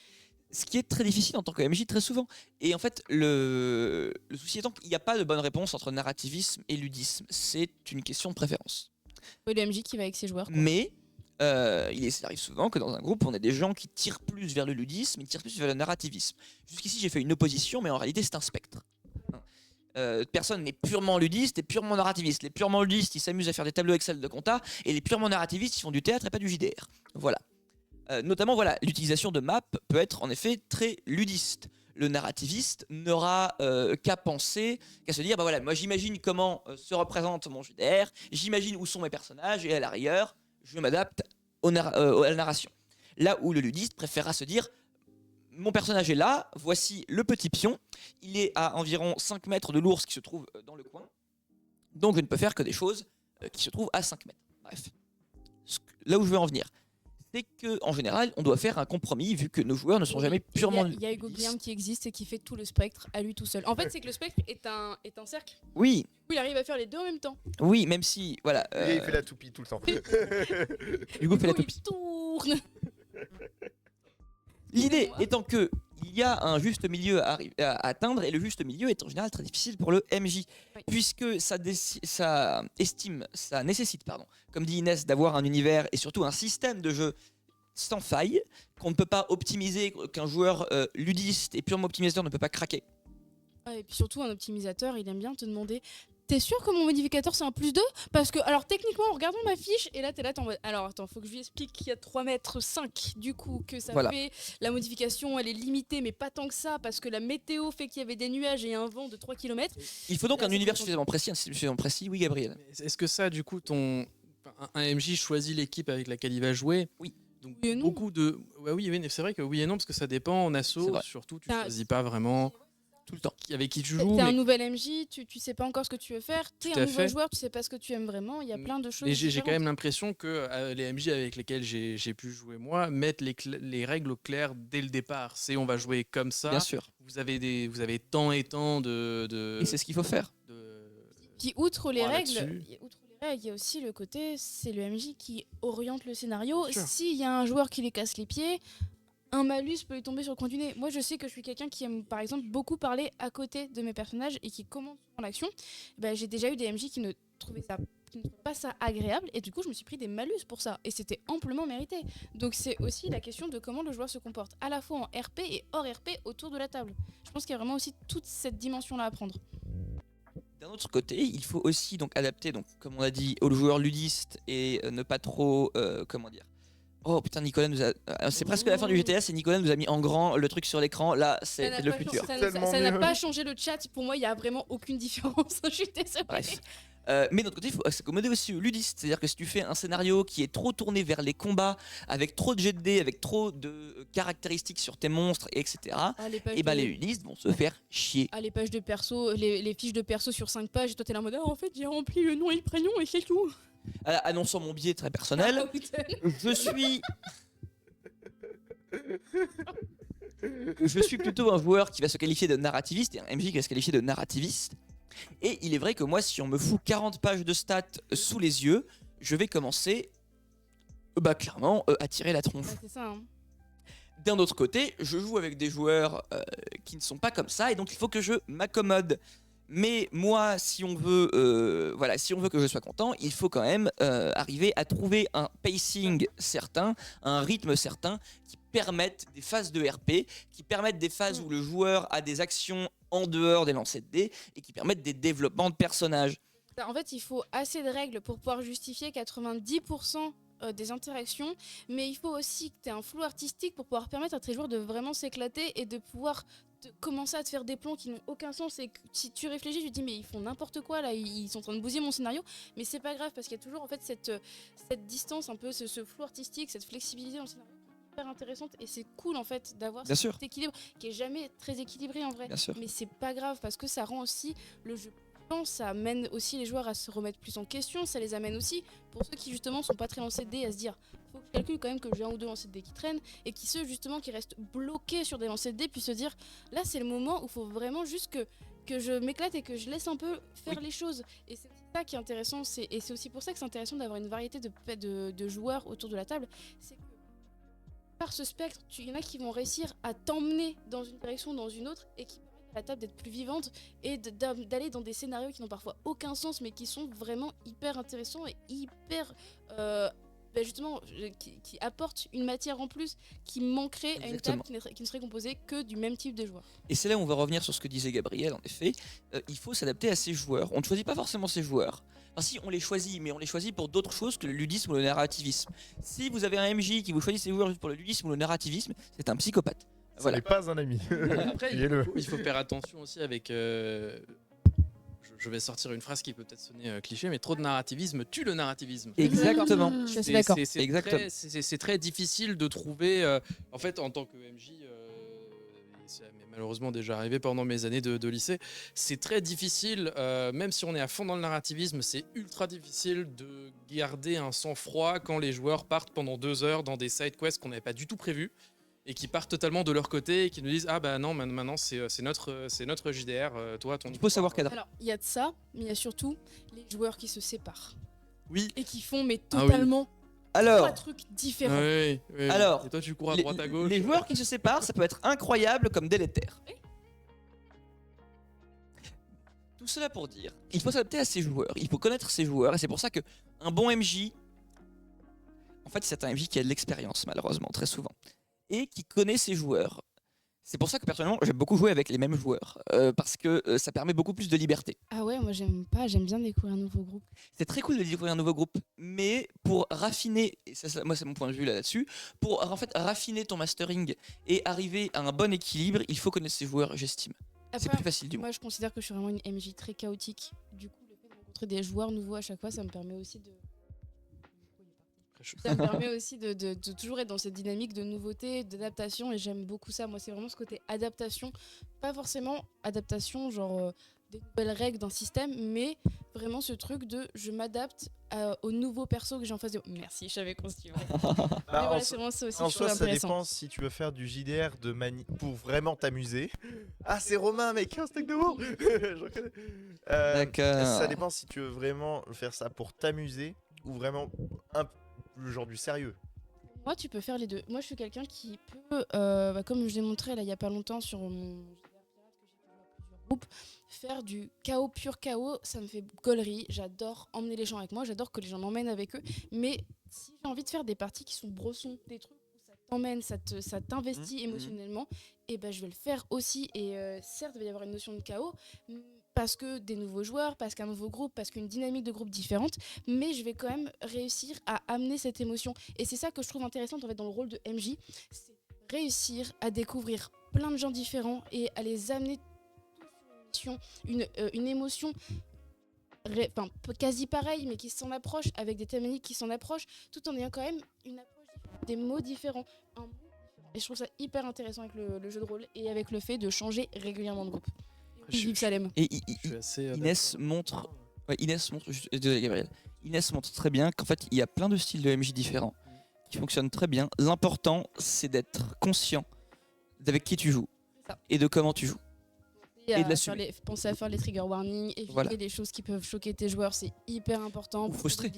Ce qui est très difficile en tant que MJ très souvent. Et en fait, le souci étant qu'il n'y a pas de bonne réponse entre narrativisme et ludisme. C'est une question de préférence.
Oui, le MJ qui va avec ses joueurs. Quoi.
Mais il arrive souvent que dans un groupe, on ait des gens qui tirent plus vers le ludisme et tirent plus vers le narrativisme. Jusqu'ici, j'ai fait une opposition, mais en réalité, c'est un spectre. Personne n'est purement ludiste et purement narrativiste. Les purement ludistes, ils s'amusent à faire des tableaux Excel de compta, et les purement narrativistes, ils font du théâtre et pas du JDR. Voilà. Notamment, voilà, l'utilisation de maps peut être en effet très ludiste. Le narrativiste n'aura qu'à penser, qu'à se dire, bah voilà, moi j'imagine comment se représente mon JDR, j'imagine où sont mes personnages, et à l'arrière, je m'adapte à la narration. Là où le ludiste préférera se dire, mon personnage est là, voici le petit pion, il est à environ 5 mètres de l'ours qui se trouve dans le coin, donc je ne peux faire que des choses qui se trouvent à 5 mètres. Bref, là où je veux en venir, c'est qu'en général, on doit faire un compromis vu que nos joueurs ne sont jamais purement...
Il y a Hugo Guillaume qui existe et qui fait tout le spectre à lui tout seul. En fait, c'est que le spectre est un cercle.
Oui,
Où il arrive à faire les deux en même temps.
oui, même si, voilà...
Et il fait la toupie tout le temps.
Hugo fait la
Où
toupie.
il tourne.
L'idée étant que il y a un juste milieu à atteindre et le juste milieu est en général très difficile pour le MJ
Oui.
puisque ça nécessite, comme dit Inès, d'avoir un univers et surtout un système de jeu sans faille qu'on ne peut pas optimiser, qu'un joueur ludiste et purement optimisateur ne peut pas craquer.
Et puis surtout, un optimisateur, il aime bien te demander t'es sûr que mon modificateur c'est un +2 ? Parce que, alors techniquement, regardons ma fiche, et là t'es là, t'es en mode. Alors attends, faut que je lui explique qu'il y a 3 mètres 5, du coup, que ça
Voilà.
fait. La modification, elle est limitée, mais pas tant que ça, parce que la météo fait qu'il y avait des nuages et un vent de 3 km.
Il faut donc
Là,
un
c'est
univers
très
suffisamment précis, un système suffisamment précis. Oui, Gabriel.
Mais est-ce que ça, du coup, un MJ choisit l'équipe avec laquelle il va jouer?
Oui.
Donc
Oui et non.
beaucoup de... Ouais, oui, c'est vrai que oui et non, parce que ça dépend en
C'est
assaut,
vrai.
surtout, tu
T'as-
choisis pas vraiment
Tout le temps.
avec qui tu
T'es
joues.
un
Mais
nouvel MJ, tu sais pas encore ce que tu veux faire. T'es
Tout
un
à
nouveau
fait.
joueur, tu sais pas ce que tu aimes vraiment. Il y a plein de choses.
mais j'ai quand
différentes.
même l'impression que les MJ avec lesquels j'ai pu jouer moi mettent les règles au clair dès le départ. C'est on va jouer comme ça.
Bien sûr.
Vous avez tant et tant de
Et c'est ce qu'il faut faire.
de-
Puis outre les
Voilà,
règles,
là-dessus.
outre les dirais qu'il y a aussi le côté, c'est le MJ qui oriente le scénario.
Sûr.
S'il y a un joueur qui les casse les pieds, un malus peut lui tomber sur le coin du nez. Moi, je sais que je suis quelqu'un qui aime, par exemple, beaucoup parler à côté de mes personnages et qui commande souvent l'action. J'ai déjà eu des MJ qui ne trouvaient pas ça agréable et du coup, je me suis pris des malus pour ça et c'était amplement mérité. Donc, c'est aussi la question de comment le joueur se comporte, à la fois en RP et hors RP autour de la table. Je pense qu'il y a vraiment aussi toute cette dimension-là à prendre.
D'un autre côté, il faut aussi donc adapter, donc comme on a dit, aux joueurs ludistes et ne pas trop, comment dire. Oh putain, Nicolas nous a. C'est presque la fin du GTS et Nicolas nous a mis en grand le truc sur l'écran. Là, c'est le futur.
Ça n'a pas changé le chat. Pour moi, il n'y a vraiment aucune différence. Je suis désolée.
Bref. Mais d'un autre côté, il faut s'accommoder aussi aux ludistes. C'est-à-dire que si tu fais un scénario qui est trop tourné vers les combats, avec trop de jets de dés, avec trop de caractéristiques sur tes monstres, etc., et ben les ludistes vont se faire chier.
Les pages de perso, les fiches de perso sur 5 pages, et toi t'es là en mode en fait j'ai rempli le nom et le prénom et c'est tout.
Annonçant mon biais très personnel, je suis plutôt un joueur qui va se qualifier de narrativiste et un MJ qui va se qualifier de narrativiste. Et il est vrai que moi, si on me fout 40 pages de stats sous les yeux, je vais commencer, clairement, à tirer la tronche.
C'est ça, hein.
D'un autre côté, je joue avec des joueurs qui ne sont pas comme ça, et donc il faut que je m'accommode. Mais moi, si on veut que je sois content, il faut quand même arriver à trouver un pacing certain, un rythme certain qui permette des phases de RP, qui permettent des phases où le joueur a des actions en dehors des lancers de dés et qui permettent des développements de personnages.
En fait, il faut assez de règles pour pouvoir justifier 90% des interactions, mais il faut aussi que tu aies un flou artistique pour pouvoir permettre à tes joueurs de vraiment s'éclater et de pouvoir commencer à te faire des plans qui n'ont aucun sens. Et que, si tu réfléchis, tu te dis mais ils font n'importe quoi là, ils sont en train de bousiller mon scénario, mais c'est pas grave parce qu'il y a toujours en fait cette distance, un peu ce flou artistique, cette flexibilité dans le scénario qui est hyper intéressante et c'est cool en fait d'avoir cet équilibre qui est jamais très équilibré en vrai, mais c'est pas grave parce que ça rend aussi le jeu. Ça amène aussi les joueurs à se remettre plus en question, ça les amène aussi, pour ceux qui justement sont pas très lancés de dés, à se dire faut que je calcule quand même que j'ai un ou deux lancers de dés qui traînent, et qui ceux justement qui restent bloqués sur des lancers de dés puissent se dire là c'est le moment où il faut vraiment juste que je m'éclate et que je laisse un peu faire les choses. Et c'est aussi ça qui est intéressant, et c'est aussi pour ça que c'est intéressant d'avoir une variété de joueurs autour de la table, c'est que par ce spectre, il y en a qui vont réussir à t'emmener dans une direction ou dans une autre, et qui la table d'être plus vivante et d'aller dans des scénarios qui n'ont parfois aucun sens mais qui sont vraiment hyper intéressants et hyper justement qui apportent une matière en plus qui manquerait à une table qui ne serait composée que du même type de joueurs.
Et c'est là où on va revenir sur ce que disait Gabriel. En effet, il faut s'adapter à ses joueurs. On ne choisit pas forcément ses joueurs. Enfin si, on les choisit, mais on les choisit pour d'autres choses que le ludisme ou le narrativisme. Si vous avez un MJ qui vous choisit ses joueurs juste pour le ludisme ou le narrativisme, c'est un psychopathe.
Ce n'est pas un ami.
Après, il faut faire attention aussi avec. Je vais sortir une phrase qui peut peut-être sonner cliché, mais trop de narrativisme tue le narrativisme.
Exactement.
Je suis d'accord.
C'est très difficile de trouver. En fait, en tant que MJ, ça m'est malheureusement déjà arrivé pendant mes années de lycée, c'est très difficile, même si on est à fond dans le narrativisme, c'est ultra difficile de garder un sang-froid quand les joueurs partent pendant 2 heures dans des side quests qu'on n'avait pas du tout prévus. Et qui partent totalement de leur côté et qui nous disent ah bah non maintenant c'est notre JDR, toi ton.
Il faut savoir cadrer.
Alors il y a de ça, mais il y a surtout les joueurs qui se séparent.
Oui.
Et qui font mais totalement trois trucs différents.
Oui.
Alors
et toi tu cours à droite à gauche.
Les joueurs qui se séparent, ça peut être incroyable comme délétère.
Oui.
Tout cela pour dire, il faut s'adapter à ses joueurs, il faut connaître ses joueurs et c'est pour ça que un bon MJ, en fait c'est un MJ qui a de l'expérience malheureusement très souvent. Et qui connaît ses joueurs. C'est pour ça que personnellement j'aime beaucoup jouer avec les mêmes joueurs parce que ça permet beaucoup plus de liberté.
Ah ouais, moi j'aime bien découvrir un nouveau groupe.
C'est très cool de découvrir un nouveau groupe, mais pour raffiner, et moi c'est mon point de vue là-dessus, pour en fait raffiner ton mastering et arriver à un bon équilibre, il faut connaître ses joueurs, j'estime. C'est plus facile du moins.
Moi je considère que je suis vraiment une MJ très chaotique. Du coup le fait de rencontrer des joueurs nouveaux à chaque fois, ça me permet aussi de toujours être dans cette dynamique de nouveauté, d'adaptation et j'aime beaucoup ça. Moi c'est vraiment ce côté adaptation, pas forcément adaptation genre des nouvelles règles d'un système, mais vraiment ce truc de je m'adapte aux nouveaux persos que j'ai en face de. Merci, je savais qu'on se suivrait. Mais voilà, c'est vraiment ça aussi,
En
je trouve
soi, ça
intéressant.
dépend si tu veux faire du JDR pour vraiment t'amuser. Ah, c'est Romain, mec, un steak de veau. Je reconnais.
D'accord.
Ça dépend si tu veux vraiment faire ça pour t'amuser ou vraiment le genre du sérieux.
Moi, tu peux faire les deux. Moi, je suis quelqu'un qui peut, comme je l'ai montré là il y a pas longtemps sur mon groupe, faire du chaos pur chaos, ça me fait gaulerie. J'adore emmener les gens avec moi, j'adore que les gens m'emmènent avec eux. Mais si j'ai envie de faire des parties qui sont brossons, des trucs où ça t'emmène, ça t'investit émotionnellement, et ben je vais le faire aussi. Et certes, il va y avoir une notion de chaos. Parce que des nouveaux joueurs, parce qu'un nouveau groupe, parce qu'une dynamique de groupe différente, mais je vais quand même réussir à amener cette émotion. Et c'est ça que je trouve intéressant en fait, dans le rôle de MJ, c'est réussir à découvrir plein de gens différents et à les amener sur une émotion quasi pareille, mais qui s'en approche, avec des thématiques qui s'en approchent, tout en ayant quand même une approche différente, des mots différents, un mot différent. Et je trouve ça hyper intéressant avec le jeu de rôle et avec le fait de changer régulièrement de groupe. Vive Salem.
Et
Je suis assez.
Inès montre. Ouais, Inès montre. Désolé, Gabriel. Inès montre très bien qu'en fait, il y a plein de styles de MJ différents qui fonctionnent très bien. L'important, c'est d'être conscient d'avec qui tu joues
C'est ça.
et de comment tu joues. Et de
à
l'assumer.
penser à faire les trigger warnings, éviter
Voilà.
les choses qui peuvent choquer tes joueurs, c'est hyper important.
Ou frustrer.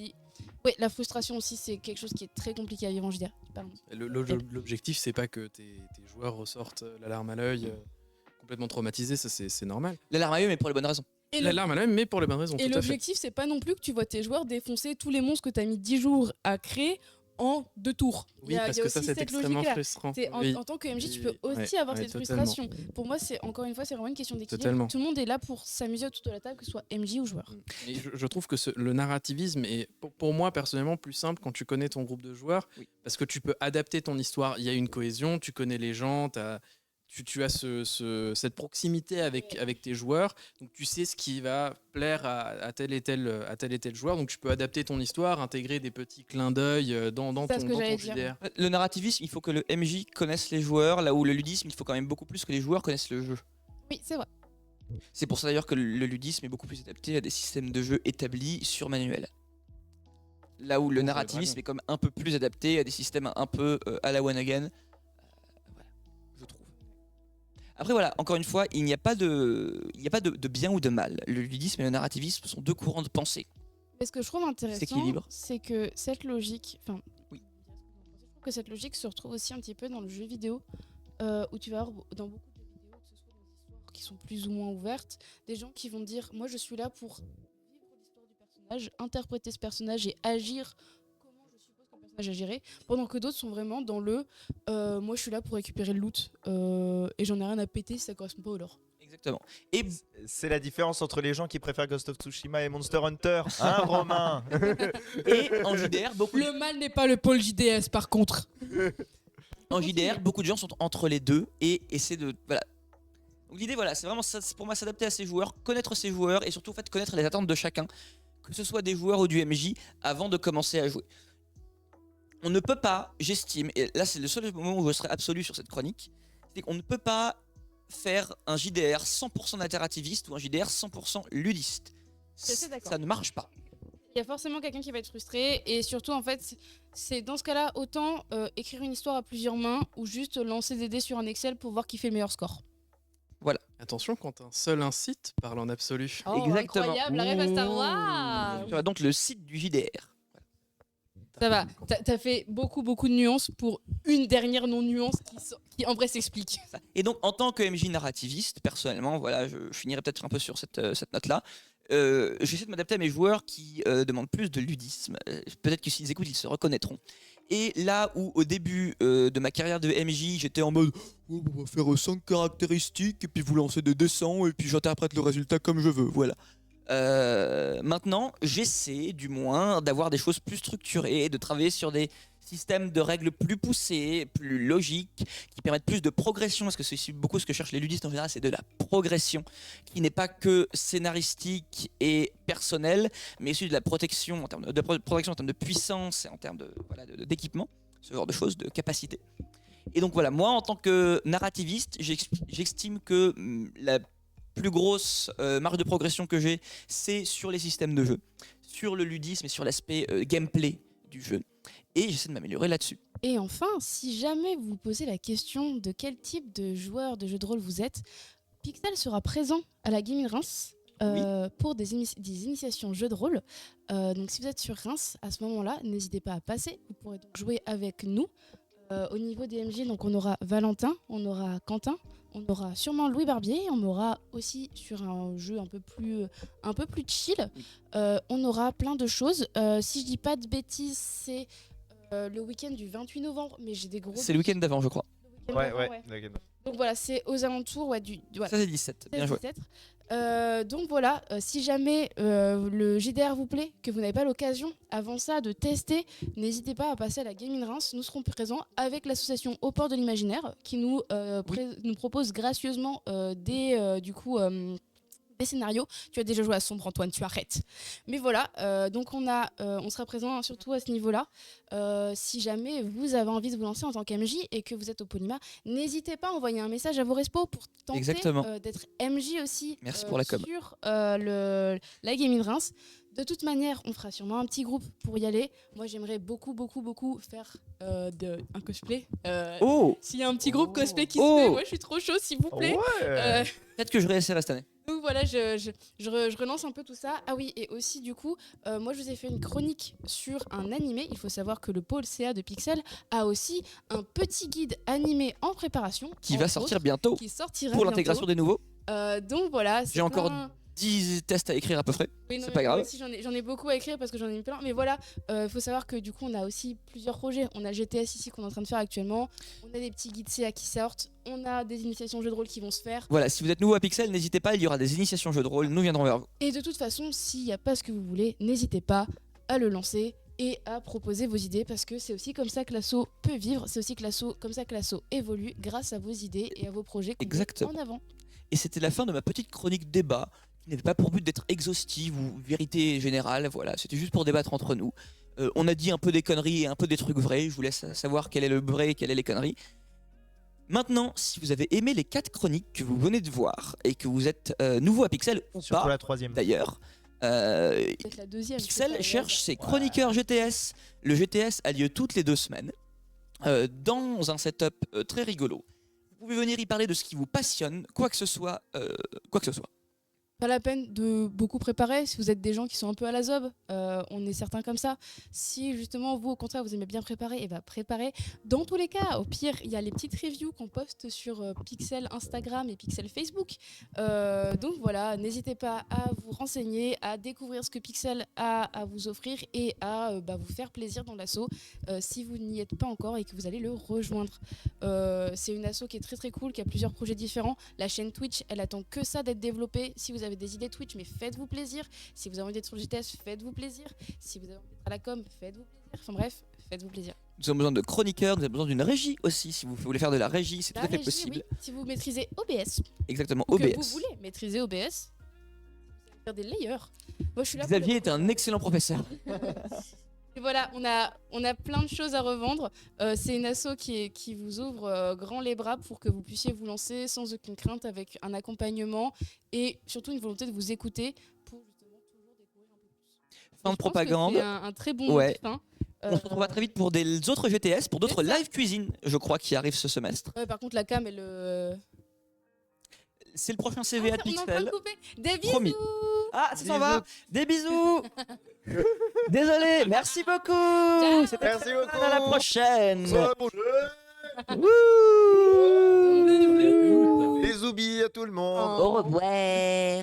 Oui, la frustration aussi, c'est quelque chose qui est très compliqué à vivre en JDR. Pardon.
L'objectif, c'est pas que tes joueurs ressortent la larme à l'œil, complètement traumatisés, ça c'est normal.
L'alarme à eux, mais pour les bonnes raisons.
Et
La larme à l'œil, mais pour les bonnes raisons.
Et
tout à fait.
l'objectif, c'est pas non plus que tu vois tes joueurs défoncer tous les monstres que tu as mis 10 jours à créer en 2 tours.
Oui, parce que ça, c'est extrêmement frustrant.
En, en tant que MJ, tu peux aussi avoir cette
totalement.
frustration. Pour moi, c'est encore une fois, c'est vraiment une question d'équilibre.
Totalement.
Tout le monde est là pour s'amuser autour de la table, que ce soit MJ ou joueur.
Et je trouve que le narrativisme est, pour moi personnellement, plus simple quand tu connais ton groupe de joueurs,
Oui.
parce que tu peux adapter ton histoire. Il y a une cohésion, tu connais les gens, tu as cette proximité avec tes joueurs, donc tu sais ce qui va plaire à tel et tel joueur, donc tu peux adapter ton histoire, intégrer des petits clins d'œil dans
C'est ce que
ton
j'allais dire.
JDR.
Le narrativisme, il faut que le MJ connaisse les joueurs, là où le ludisme, il faut quand même beaucoup plus que les joueurs connaissent le jeu.
Oui, c'est vrai.
C'est pour ça d'ailleurs que le ludisme est beaucoup plus adapté à des systèmes de jeu établis sur manuel. Là où le
C'est
narrativisme
vraiment.
est comme un peu plus adapté à des systèmes un peu à la one again. Voilà, je trouve. Après voilà, encore une fois, il n'y a pas de bien ou de mal. Le ludisme et le narrativisme sont deux courants de pensée.
Mais ce que je trouve intéressant,
équilibre.
c'est que cette logique,
Oui.
je trouve que cette logique se retrouve aussi un petit peu dans le jeu vidéo, où tu vas avoir dans beaucoup de jeux vidéo, que ce soit dans des histoires qui sont plus ou moins ouvertes, des gens qui vont dire, moi je suis là pour vivre l'histoire du personnage, interpréter ce personnage et agir comment je suppose que le personnage agirait, pendant que d'autres sont vraiment dans le, moi je suis là pour récupérer le loot, et j'en ai rien à péter si ça correspond pas au lore.
Exactement. Et
C'est la différence entre les gens qui préfèrent Ghost of Tsushima et Monster Hunter, hein, Romain?
en JDR,
Le mal n'est pas le pôle JDS par contre.
En JDR, beaucoup de gens sont entre les deux et essaient de. Voilà. Donc l'idée, voilà, c'est vraiment ça, c'est pour moi s'adapter à ses joueurs, connaître ses joueurs et surtout en fait, connaître les attentes de chacun, que ce soit des joueurs ou du MJ, avant de commencer à jouer. On ne peut pas, j'estime, et là c'est le seul moment où je serai absolu sur cette chronique, c'est qu'on ne peut pas faire un JDR 100% narrativiste ou un JDR 100% ludiste.
Je suis assez d'accord.
Ça ne marche pas.
Il y a forcément quelqu'un qui va être frustré et surtout en fait c'est dans ce cas-là autant écrire une histoire à plusieurs mains ou juste lancer des dés sur un Excel pour voir qui fait le meilleur score.
Attention, quand un seul incite parle en absolu.
Oh,
Exactement.
incroyable, la rêve à Star Wars.
Tu vois, donc le site du JDR.
Ça va, t'as fait beaucoup de nuances pour une dernière non-nuance qui en vrai s'explique.
Et donc, en tant que MJ narrativiste, personnellement, voilà, je finirai peut-être un peu sur cette note-là. J'essaie de m'adapter à mes joueurs qui demandent plus de ludisme. Peut-être que s'ils écoutent, ils se reconnaîtront. Et là où, au début de ma carrière de MJ, j'étais en mode oh, on va faire 5 caractéristiques, et puis vous lancez des dessins, et puis j'interprète le résultat comme je veux. Voilà. Maintenant, j'essaie du moins d'avoir des choses plus structurées, de travailler sur des systèmes de règles plus poussés, plus logiques, qui permettent plus de progression, parce que c'est beaucoup ce que cherchent les ludistes en général, c'est de la progression, qui n'est pas que scénaristique et personnelle, mais aussi de la protection en termes de progression, en termes de puissance et en termes d'équipement, ce genre de choses, de capacité. Et donc voilà, moi en tant que narrativiste, j'estime que la plus grosse marge de progression que j'ai, c'est sur les systèmes de jeu, sur le ludisme et sur l'aspect gameplay du jeu. Et j'essaie de m'améliorer là-dessus.
Et enfin, si jamais vous vous posez la question de quel type de joueur de jeu de rôle vous êtes, Pixel sera présent à la Gaming Reims pour des initiations jeux de rôle. Donc si vous êtes sur Reims, à ce moment-là, n'hésitez pas à passer. Vous pourrez donc jouer avec nous. Au niveau des MJ, donc on aura Valentin, on aura Quentin, on aura sûrement Louis Barbier, on aura aussi sur un jeu un peu plus chill, on aura plein de choses. Si je dis pas de bêtises, c'est le week-end du 28 novembre, mais j'ai des gros...
C'est le week-end d'avant, je crois.
Ouais.
Donc voilà, c'est aux alentours
Ça, c'est 17. Bien joué.
16-17. Donc voilà, si jamais le JDR vous plaît, que vous n'avez pas l'occasion avant ça de tester, n'hésitez pas à passer à la Gaming Reims. Nous serons présents avec l'association Au Port de l'Imaginaire qui nous propose gracieusement des scénarios. Tu as déjà joué à Sombre, Antoine, tu arrêtes. Mais voilà, donc on sera présent surtout à ce niveau-là. Si jamais vous avez envie de vous lancer en tant qu'MJ et que vous êtes au Polyma, n'hésitez pas à envoyer un message à vos respos pour tenter d'être MJ aussi.
Merci pour la com.
Sur la Gaming Reims. De toute manière, on fera sûrement un petit groupe pour y aller. Moi, j'aimerais beaucoup faire un cosplay. S'il y a un petit groupe cosplay qui se fait, moi, je suis trop chaud, s'il vous plaît.
Peut-être que je réessayerai cette année.
Donc voilà, je relance un peu tout ça. Ah oui, et aussi du coup, moi je vous ai fait une chronique sur un animé. Il faut savoir que le pôle CA de Pixel a aussi un petit guide animé en préparation.
Qui va sortir bientôt pour l'intégration des nouveaux.
Donc voilà.
J'ai encore 10 tests à écrire à peu près.
Oui,
c'est pas grave.
Aussi, j'en ai beaucoup à écrire parce que j'en ai mis plein. Mais voilà, faut savoir que du coup, on a aussi plusieurs projets. On a le GTS ici qu'on est en train de faire actuellement. On a des petits guides CA qui sortent. On a des initiations jeux de rôle qui vont se faire.
Voilà, si vous êtes nouveau à Pixel, n'hésitez pas, il y aura des initiations jeux de rôle. Nous viendrons vers vous.
Et de toute façon, s'il n'y a pas ce que vous voulez, n'hésitez pas à le lancer et à proposer vos idées parce que c'est aussi comme ça que l'assaut peut vivre. C'est aussi comme ça que l'assaut évolue grâce à vos idées et à vos projets qu'on met en avant.
Et c'était la fin de ma petite chronique débat, qui n'avait pas pour but d'être exhaustive ou vérité générale. Voilà, c'était juste pour débattre entre nous. On a dit un peu des conneries et un peu des trucs vrais. Je vous laisse savoir quel est le vrai et quelles sont les conneries. Maintenant, si vous avez aimé les 4 chroniques que vous venez de voir et que vous êtes nouveau à Pixel ou
surtout
pas,
la troisième
d'ailleurs,
la deuxième,
Pixel cherche ses chroniqueurs GTS. Le GTS a lieu toutes les 2 semaines dans un setup très rigolo. Vous pouvez venir y parler de ce qui vous passionne, quoi que ce soit.
Pas la peine de beaucoup préparer si vous êtes des gens qui sont un peu à la zob, on est certains comme ça. Si justement vous au contraire vous aimez bien préparer, et bah préparez. Dans tous les cas, au pire il y a les petites reviews qu'on poste sur Pixel Instagram et Pixel Facebook. Donc voilà, n'hésitez pas à vous renseigner, à découvrir ce que Pixel a à vous offrir et à vous faire plaisir dans l'assaut si vous n'y êtes pas encore et que vous allez le rejoindre. C'est une asso qui est très très cool, qui a plusieurs projets différents. La chaîne Twitch, elle attend que ça d'être développée. Si vous avez des idées Twitch, mais faites-vous plaisir. Si vous avez envie d'être sur le GTS, faites-vous plaisir. Si vous avez envie d'être à la com, faites-vous plaisir. Enfin bref, faites-vous plaisir.
Nous avons besoin de chroniqueurs, nous avons besoin d'une régie aussi. Si vous voulez faire de la régie, c'est tout à fait
régie,
possible.
Oui. Si vous maîtrisez OBS.
Exactement,
que
OBS.
vous voulez maîtriser OBS, faire des layers. Moi, je suis là
Xavier est un excellent professeur.
Et voilà, on a plein de choses à revendre. C'est une asso qui vous ouvre grand les bras pour que vous puissiez vous lancer sans aucune crainte, avec un accompagnement et surtout une volonté de vous écouter pour justement toujours découvrir un peu plus.
Fin de propagande.
C'est un très bon mot de fin.
On se retrouvera très vite pour des autres GTS, pour d'autres live cuisine, je crois, qui arrivent ce semestre.
Ouais, par contre, la cam, elle.
C'est le prochain CV à Pixel.
Des bisous.
Promis. Ah, ça s'en va. Des bisous. Désolé, merci beaucoup.
Merci beaucoup.
À la prochaine.
Les oublis à tout le monde.
Au revoir.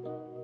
Ciao.